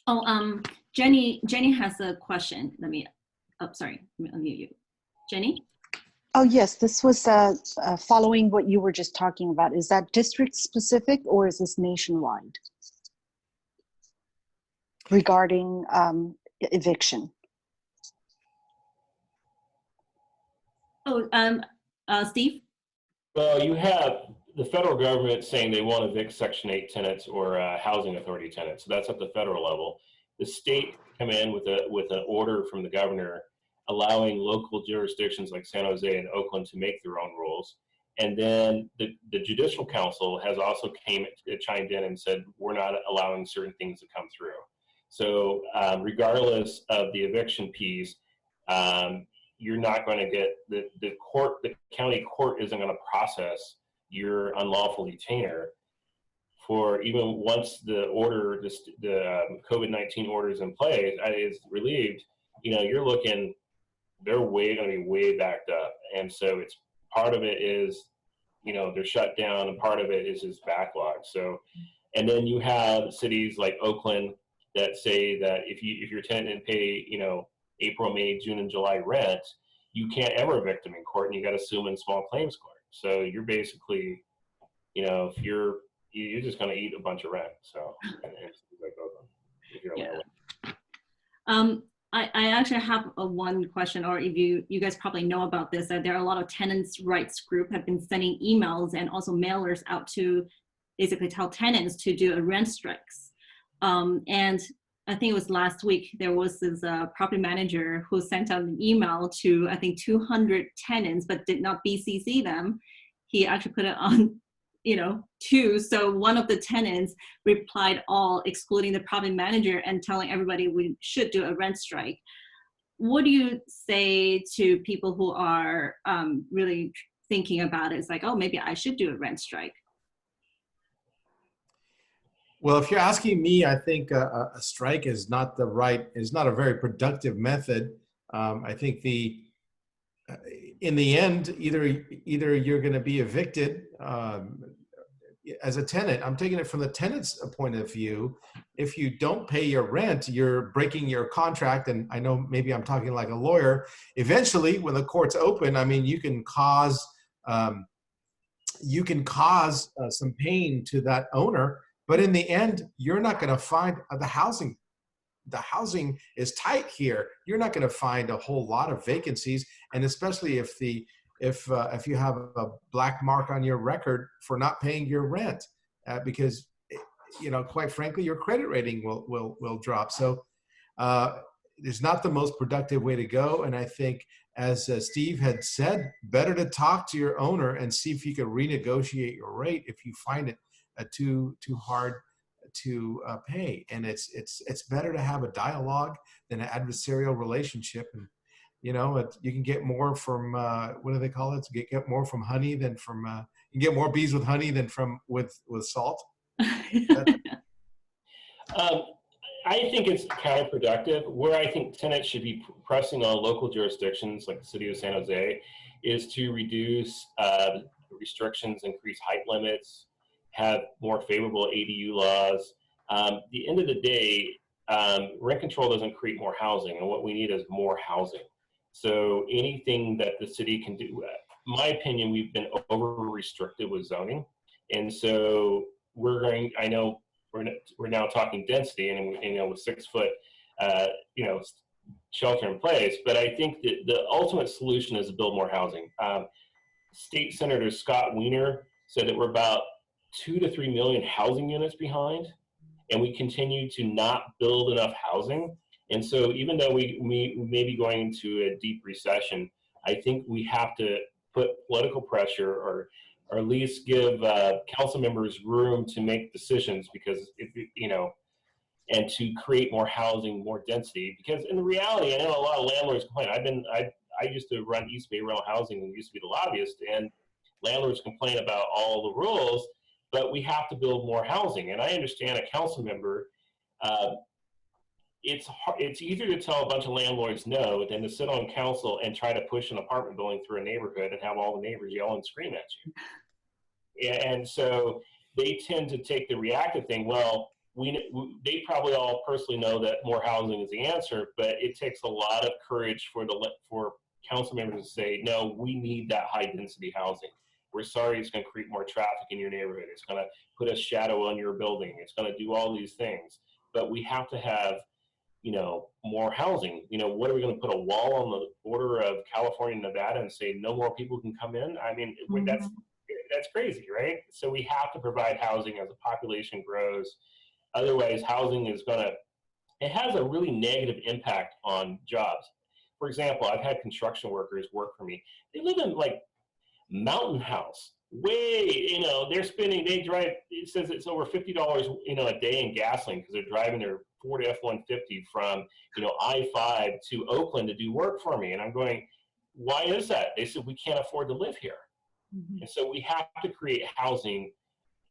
Oh, Jenny has a question. Let me unmute you. Jenny? Oh, yes, this was following what you were just talking about. Is that district specific or is this nationwide regarding eviction? Oh, Steve? Well, you have the federal government saying they want to evict Section 8 tenants or housing authority tenants. So that's at the federal level. The state come in with an order from the governor allowing local jurisdictions like San Jose and Oakland to make their own rules. And then the Judicial Council has also chimed in and said, we're not allowing certain things to come through. So regardless of the eviction piece, you're not going to get the county court isn't going to process your unlawful detainer for even once the order, the COVID-19 order is in place, is relieved. You're looking, they're going to be way backed up, and so it's part of it is, they're shut down, and part of it is this backlog. So, and then you have cities like Oakland that say that if your tenant didn't pay, April, May, June, and July rent, you can't ever evict them in court, and you got to sue them in small claims court. So you're basically, if you're just going to eat a bunch of rent. So, and like if you're I actually have one question, or if you guys probably know about this, that there are a lot of tenants' rights group have been sending emails and also mailers out to basically tell tenants to do a rent strikes. And I think it was last week, there was this property manager who sent out an email to, I think, 200 tenants, but did not BCC them. He actually put it on, two. So one of the tenants replied all, excluding the property manager and telling everybody we should do a rent strike. What do you say to people who are really thinking about it? It's like, oh, maybe I should do a rent strike. Well, if you're asking me, I think a strike is not a very productive method. I think in the end, either you're going to be evicted, as a tenant, I'm taking it from the tenant's point of view. If you don't pay your rent, you're breaking your contract. And I know maybe I'm talking like a lawyer. Eventually, when the courts open, I mean, you can cause some pain to that owner. But in the end, you're not going to find the housing. The housing is tight here. You're not going to find a whole lot of vacancies, and especially if you have a black mark on your record for not paying your rent, because quite frankly, your credit rating will drop. So it's not the most productive way to go. And I think, as Steve had said, better to talk to your owner and see if you can renegotiate your rate if you find it too hard to pay. And it's better to have a dialogue than an adversarial relationship. And you can get more from what do they call it? Get more from honey than from you can get more bees with honey than with salt. I think it's counterproductive. Where I think tenants should be pressing on local jurisdictions like the city of San Jose is to reduce restrictions, increase height limits, have more favorable ADU laws. At the end of the day, rent control doesn't create more housing, and what we need is more housing. So anything that the city can do, in my opinion, we've been over restricted with zoning, and so I know we're now talking density, and with 6 foot, shelter in place. But I think that the ultimate solution is to build more housing. State Senator Scott Wiener said that we're about 2 to 3 million housing units behind, and we continue to not build enough housing. And so even though we may be going into a deep recession, I think we have to put political pressure or at least give council members room to make decisions, because and to create more housing, more density. Because in reality, I know a lot of landlords complain. I used to run East Bay Rental Housing and used to be the lobbyist, and landlords complain about all the rules, but we have to build more housing. And I understand a council member, it's easier to tell a bunch of landlords no than to sit on council and try to push an apartment building through a neighborhood and have all the neighbors yell and scream at you. And so they tend to take the reactive thing. Well, they probably all personally know that more housing is the answer, but it takes a lot of courage for council members to say, no, we need that high density housing. We're sorry it's going to create more traffic in your neighborhood. It's going to put a shadow on your building. It's going to do all these things. But we have to have, more housing. What are we going to put a wall on the border of California and Nevada and say no more people can come in? I mean, that's crazy, right? So we have to provide housing as the population grows. Otherwise, housing it has a really negative impact on jobs. For example, I've had construction workers work for me. They live in mountain house. They drive, it says it's over $50, a day in gasoline because they're driving their Ford F-150 from, I-5 to Oakland to do work for me. And I'm going, why is that? They said, we can't afford to live here. Mm-hmm. And so we have to create housing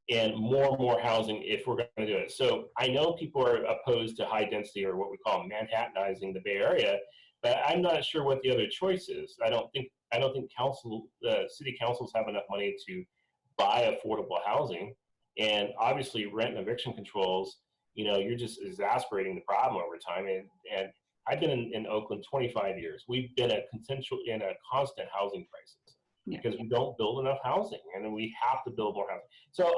and more housing if we're going to do it. So I know people are opposed to high density, or what we call Manhattanizing the Bay Area, but I'm not sure what the other choice is. I don't think city councils have enough money to buy affordable housing, and obviously rent and eviction controls. You're just exasperating the problem over time. And I've been in Oakland 25 years. We've been in a constant housing crisis because we don't build enough housing, and we have to build more housing. So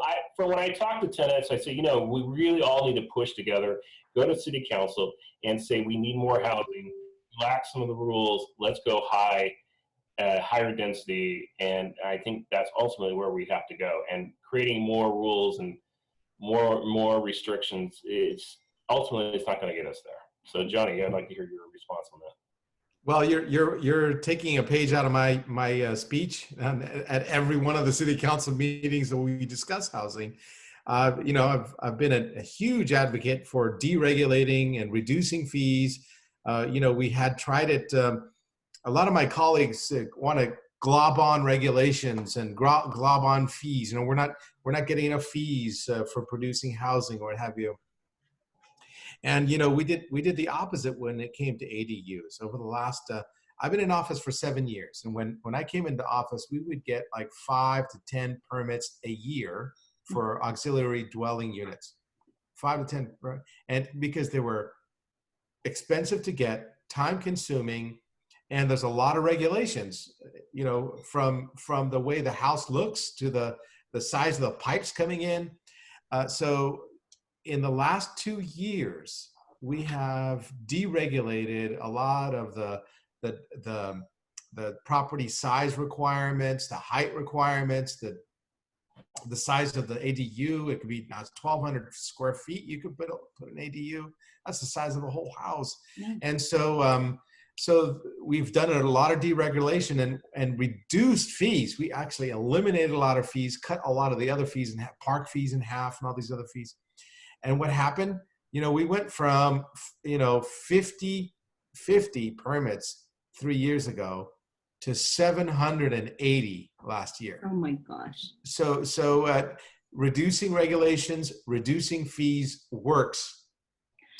when I talk to tenants, I say, we really all need to push together, go to city council and say, we need more housing, relax some of the rules, let's go higher density. And I think that's ultimately where we have to go. And creating more rules and more restrictions, it's not going to get us there. So Johnny, I'd like to hear your response on that. Well, you're taking a page out of my speech at every one of the city council meetings that we discuss housing. I've been a huge advocate for deregulating and reducing fees. We had tried it. A lot of my colleagues want to glob on regulations and glob on fees. We're not getting enough fees for producing housing or what have you. And we did the opposite when it came to ADUs. Over the last, I've been in office for 7 years, and when I came into office, we would get 5 to 10 permits a year for auxiliary dwelling units, 5 to 10, right? And because they were expensive to get, time consuming, and there's a lot of regulations, you know, from the way the house looks to the size of the pipes coming in. So in the last 2 years, we have deregulated a lot of the property size requirements, the height requirements, the size of the ADU. It could be now it's 1,200 square feet. You could put an ADU. That's the size of the whole house. Yeah. And so so we've done a lot of deregulation and reduced fees. We actually eliminated a lot of fees, cut a lot of the other fees, and park fees in half, and all these other fees. And what happened? You know, we went from 50 permits 3 years ago to 780 last year. Oh my gosh. So reducing regulations, reducing fees works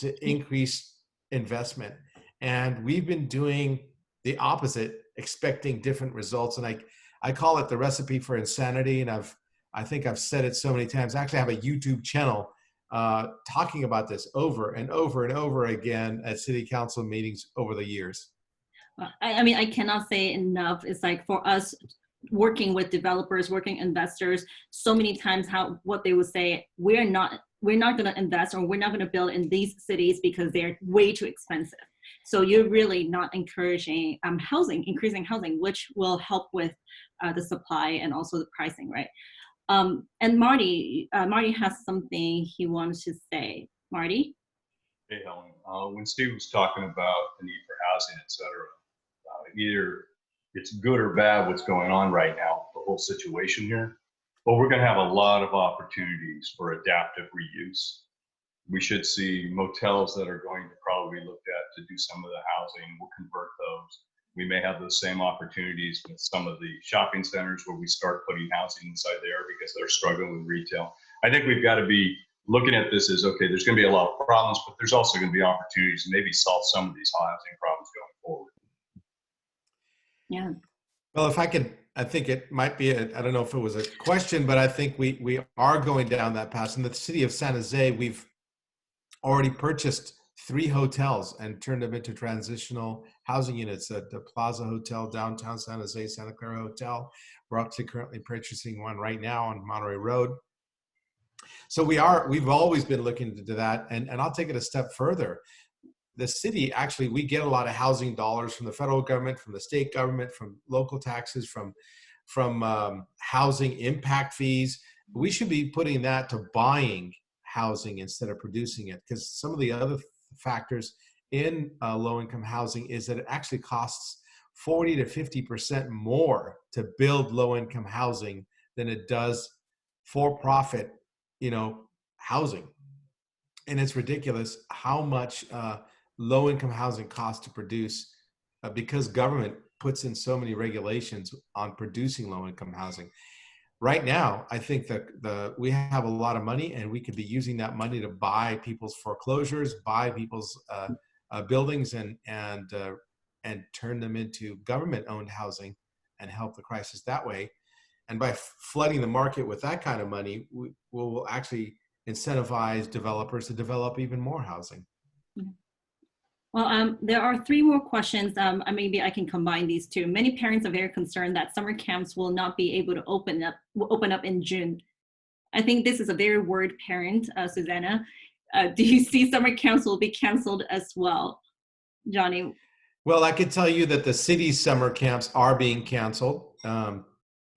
to increase investment. And we've been doing the opposite, expecting different results. And I call it the recipe for insanity. And I think I've said it so many times. Actually, I have a YouTube channel talking about this over and over and over again at city council meetings over the years. I mean, I cannot say enough. It's like for us working with developers, working investors, so many times what they would say, we're not going to invest or we're not going to build in these cities because they're way too expensive. So you're really not encouraging increasing housing, which will help with the supply and also the pricing, right? And Marty has something he wants to say. Marty? Hey, Helen. When Steve was talking about the need for housing, et cetera, either it's good or bad what's going on right now, the whole situation here, but we're going to have a lot of opportunities for adaptive reuse. We should see motels that are going to probably be looked at to do some of the housing. We'll convert those. We may have those same opportunities with some of the shopping centers where we start putting housing inside there because they're struggling with retail. I think we've got to be looking at this as, okay, there's going to be a lot of problems, but there's also going to be opportunities to maybe solve some of these housing problems going forward. Yeah. Well, if I could, I think it might be, I don't know if it was a question, but I think we are going down that path. In the city of San Jose, we've already purchased 3 hotels and turned them into transitional housing units at the Plaza Hotel, downtown San Jose, Santa Clara Hotel. We're actually currently purchasing one right now on Monterey Road. So we've always been looking to do that. And I'll take it a step further. The city, actually, we get a lot of housing dollars from the federal government, from the state government, from local taxes, from housing impact fees. We should be putting that to buying housing instead of producing it, because some of the other factors in low-income housing is that it actually costs 40 to 50% more to build low-income housing than it does for-profit, housing. And it's ridiculous how much low-income housing costs to produce because government puts in so many regulations on producing low-income housing. Right now, I think that we have a lot of money, and we could be using that money to buy people's foreclosures, buy people's buildings, and turn them into government-owned housing and help the crisis that way. And by flooding the market with that kind of money, we will actually incentivize developers to develop even more housing. Well, there are 3 more questions. Maybe I can combine these 2. Many parents are very concerned that summer camps will not be able to open up in June. I think this is a very worried parent, Susanna. Do you see summer camps will be canceled as well, Johnny? Well, I could tell you that the city's summer camps are being canceled.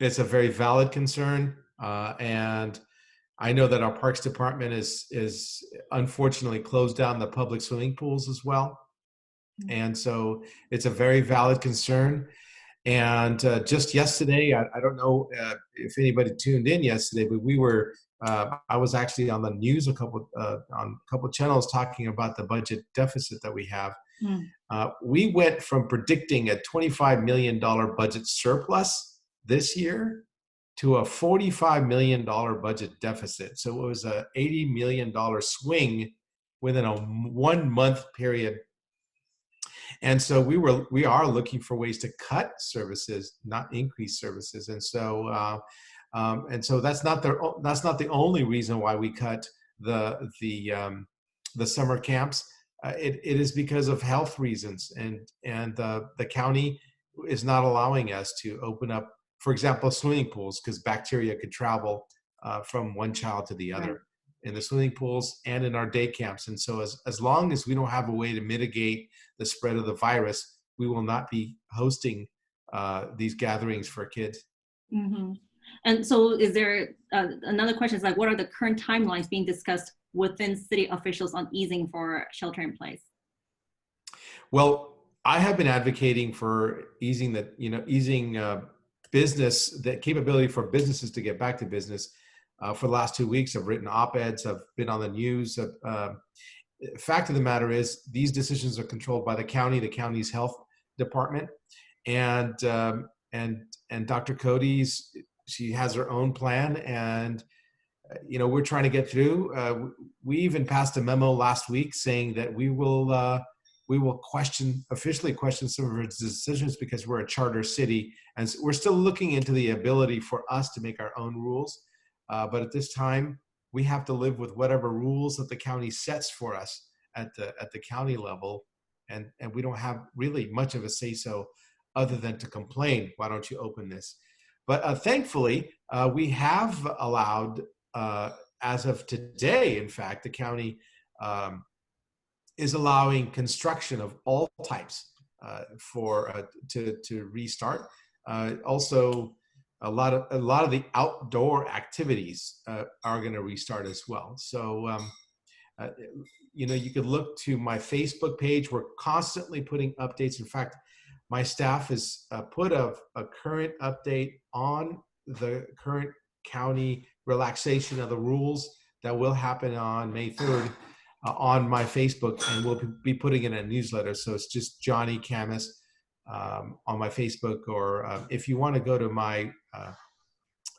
It's a very valid concern, and I know that our Parks Department is unfortunately closed down the public swimming pools as well. And so it's a very valid concern. And just yesterday, I don't know if anybody tuned in yesterday, but I was actually on the news on a couple of channels talking about the budget deficit that we have. We went from predicting a $25 million budget surplus this year to a $45 million budget deficit. So it was a $80 million swing within a 1 month period. And so we are looking for ways to cut services, not increase services. And so And so that's not the only reason why we cut the summer camps. It is because of health reasons, and the county is not allowing us to open up, for example, swimming pools, because bacteria could travel from one child to the other in the swimming pools and in our day camps. And so as long as we don't have a way to mitigate the spread of the virus, we will not be hosting these gatherings for kids. Mm-hmm. And so is there another question is like, what are the current timelines being discussed within city officials on easing for shelter in place? Well, I have been advocating for easing business, the capability for businesses to get back to business for the last 2 weeks. I've written op-eds, I've been on the news. Fact of the matter is, these decisions are controlled by the county's health department, and Dr. Cody's, she has her own plan, and we're trying to get through. We even passed a memo last week saying that we will officially question some of her decisions because we're a charter city, and we're still looking into the ability for us to make our own rules. But at this time, we have to live with whatever rules that the county sets for us at the county level, and we don't have really much of a say-so other than to complain, why don't you open this? But thankfully, we have allowed, as of today, in fact, the county is allowing construction of all types to restart. Also, a lot of the outdoor activities are going to restart as well. So, you could look to my Facebook page. We're constantly putting updates. In fact, my staff has put a current update on the current county relaxation of the rules that will happen on May 3rd on my Facebook, and we'll be putting in a newsletter. So it's just Johnny Khamis on my Facebook, or if you want to go to my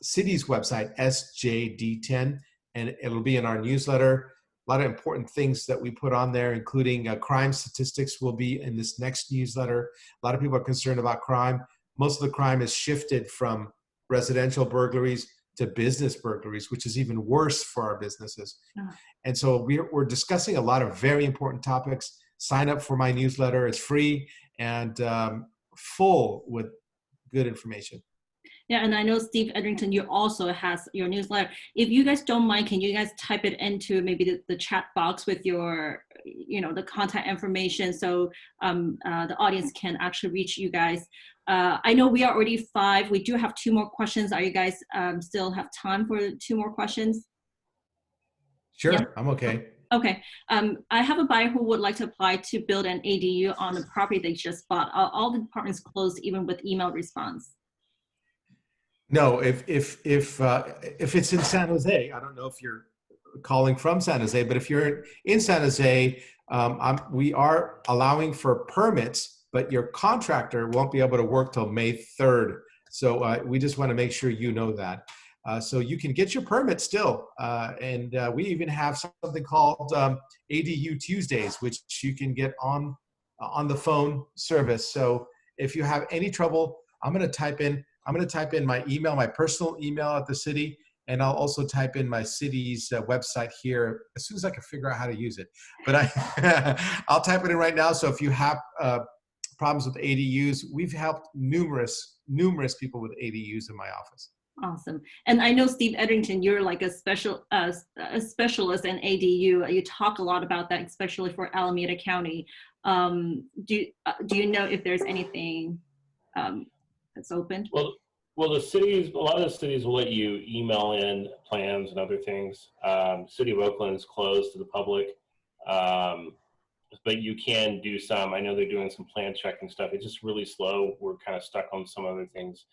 city's website, SJD10, and it'll be in our newsletter. A lot of important things that we put on there, including crime statistics, will be in this next newsletter. A lot of people are concerned about crime. Most of the crime is shifted from residential burglaries to business burglaries, which is even worse for our businesses. And so we're discussing a lot of very important topics. Sign up for my newsletter. It's free and full with good information. Yeah, and I know Steve Edrington, you also has your newsletter. If you guys don't mind, can you guys type it into maybe the chat box with your, the contact information, so the audience can actually reach you guys. I know we are already 5. We do have 2 more questions. Are you guys still have time for 2 more questions? Sure, yeah. I'm okay. Okay. I have a buyer who would like to apply to build an ADU on the property they just bought. All the departments closed, even with email response. No, if it's in San Jose, I don't know if you're calling from San Jose, but if you're in San Jose, we are allowing for permits, but your contractor won't be able to work till May 3rd. So we just want to make sure you know that. So you can get your permit still. And we even have something called ADU Tuesdays, which you can get on the phone service. So if you have any trouble, I'm going to type in my email, my personal email at the city, and I'll also type in my city's website here as soon as I can figure out how to use it. But I'll type it in right now. So if you have problems with ADUs, we've helped numerous people with ADUs in my office. Awesome. And I know, Steve Edrington, you're like a specialist in ADU. You talk a lot about that, especially for Alameda County. Do you know if there's anything that's open? Well, a lot of the cities will let you email in plans and other things. City of Oakland is closed to the public, but you can do some. I know they're doing some plan checking stuff. It's just really slow. We're kind of stuck on some other things.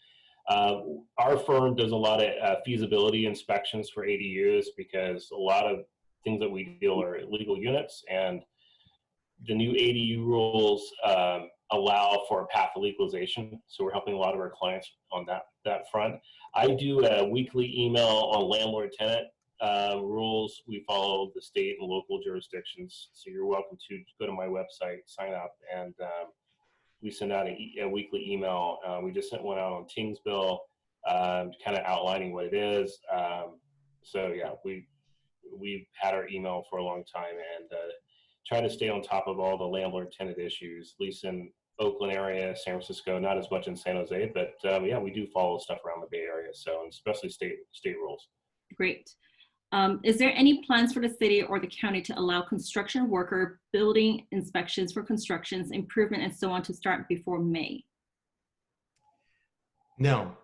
Our firm does a lot of feasibility inspections for ADUs, because a lot of things that we deal are illegal units, and the new ADU rules allow for a path to legalization. So we're helping a lot of our clients on that front. I do a weekly email on landlord-tenant rules. We follow the state and local jurisdictions. So you're welcome to go to my website, sign up, and we send out a weekly email. We just sent one out on Tingsville. kind of outlining what it is. So yeah, we've had our email for a long time and try to stay on top of all the landlord tenant issues, at least in Oakland area, San Francisco, not as much in San Jose, but yeah, we do follow stuff around the Bay Area, so especially state rules. Great. Is there any plans for the city or the county to allow construction worker building inspections for constructions, improvement, and so on to start before May? No.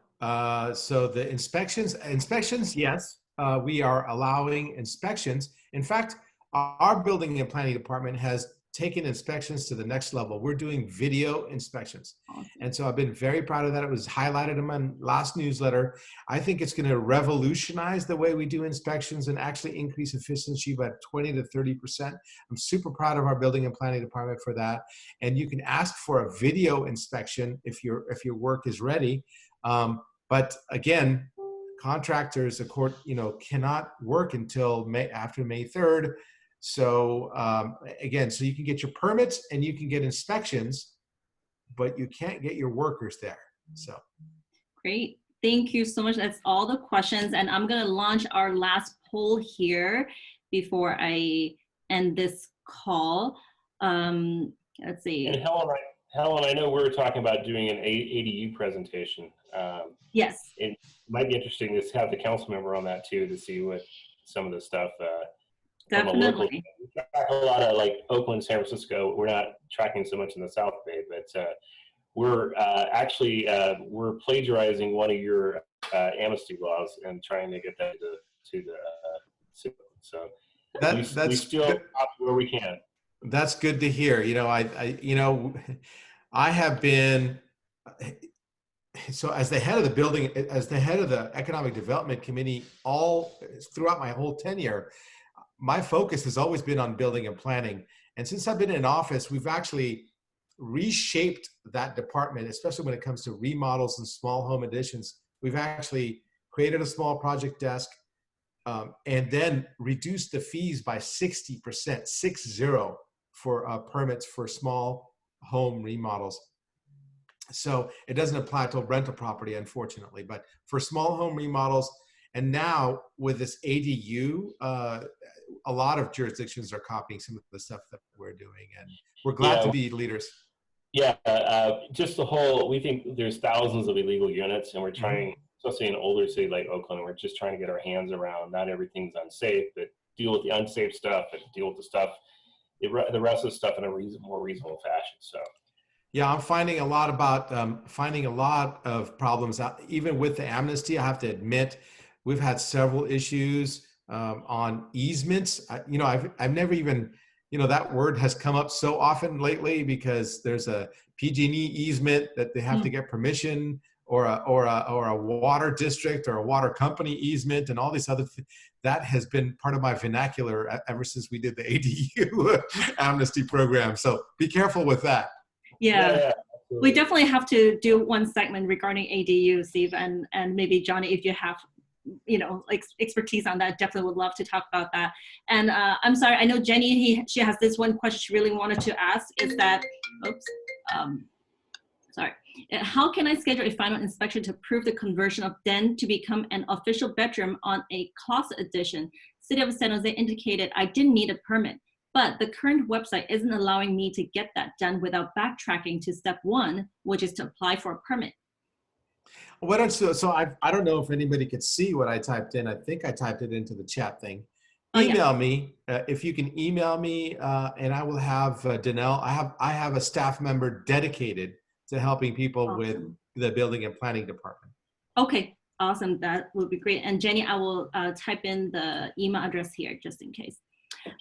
So the inspections, yes, we are allowing inspections. In fact, our building and planning department has taken inspections to the next level. We're doing video inspections. Awesome. And so I've been very proud of that. It was highlighted in my last newsletter. I think it's going to revolutionize the way we do inspections and actually increase efficiency by 20 to 30%. I'm super proud of our building and planning department for that. And you can ask for a video inspection if your work is ready. But again, contractors, cannot work until after May 3rd. So again, so you can get your permits and you can get inspections, but you can't get your workers there. So great. Thank you so much. That's all the questions. And I'm going to launch our last poll here before I end this call. Let's see. And Helen, I know we were talking about doing an ADU presentation. Yes. It might be interesting to have the council member on that too, to see what some of the stuff. Definitely. We track a lot of like Oakland, San Francisco. We're not tracking so much in the South Bay, but we're actually we're plagiarizing one of your amnesty laws and trying to get that to the city. So we still where we can. That's good to hear. I have been, so as the head of the Economic Development Committee all throughout my whole tenure, my focus has always been on building and planning. And since I've been in office, we've actually reshaped that department, especially when it comes to remodels and small home additions. We've actually created a small project desk and then reduced the fees by 60%, 60, for permits for small home remodels. So it doesn't apply to rental property, unfortunately, but for small home remodels. And now with this ADU, a lot of jurisdictions are copying some of the stuff that we're doing, and we're glad to be leaders. Yeah, just we think there's thousands of illegal units, and we're trying, especially in an older city like Oakland, we're just trying to get our hands around, not everything's unsafe, but deal with the unsafe stuff and deal with the stuff, the rest of the stuff in a more reasonable fashion. So. Yeah, I'm finding a lot of problems out, even with the amnesty. I have to admit, we've had several issues on easements. I've never even, that word has come up so often lately because there's a PG&E easement that they have to get permission, or a water district or a water company easement, and all these other things. That has been part of my vernacular ever since we did the ADU amnesty program. So be careful with that. Yeah. We definitely have to do one segment regarding ADU, Steve, and maybe Johnny, if you have, expertise on that, definitely would love to talk about that. And I'm sorry, I know Jenny, she has this one question she really wanted to ask, is that, how can I schedule a final inspection to approve the conversion of den to become an official bedroom on a closet addition? City of San Jose indicated I didn't need a permit, but the current website isn't allowing me to get that done without backtracking to step 1, which is to apply for a permit. I don't know if anybody could see what I typed in. I think I typed it into the chat thing. Email me if you can email me, and I will have Danelle. I have a staff member dedicated to helping people with the building and planning department. Okay, awesome. That would be great. And Jenny, I will type in the email address here just in case.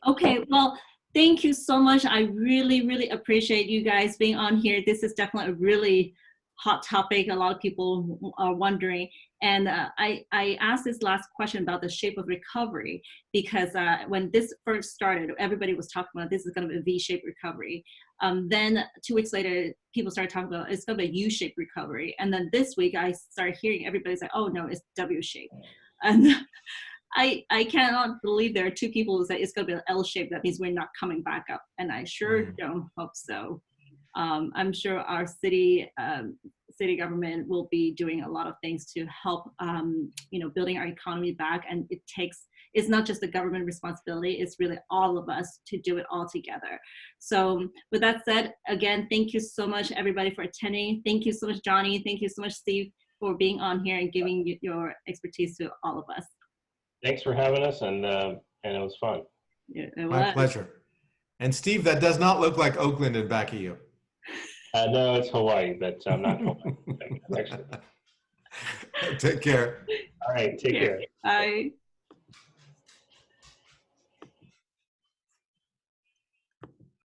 Okay, well, thank you so much. I really, really appreciate you guys being on here. This is definitely a really hot topic. A lot of people are wondering. And I asked this last question about the shape of recovery, because when this first started, everybody was talking about this is going to be a V-shaped recovery. Then 2 weeks later, people started talking about it's going to be a U-shaped recovery. And then this week, I started hearing everybody say, oh, no, it's W-shaped. And I cannot believe there are 2 people who say it's going to be an L-shaped. That means we're not coming back up. And I sure don't hope so. I'm sure our city city government will be doing a lot of things to help, building our economy back. And it's not just the government responsibility, it's really all of us to do it all together. So with that said, again, thank you so much everybody for attending. Thank you so much, Johnny. Thank you so much, Steve, for being on here and giving your expertise to all of us. Thanks for having us, and it was fun. My pleasure. And Steve, that does not look like Oakland in back of you. No, it's Hawaii, but I'm not Hawaii. Actually. Take care. All right, take care. Bye.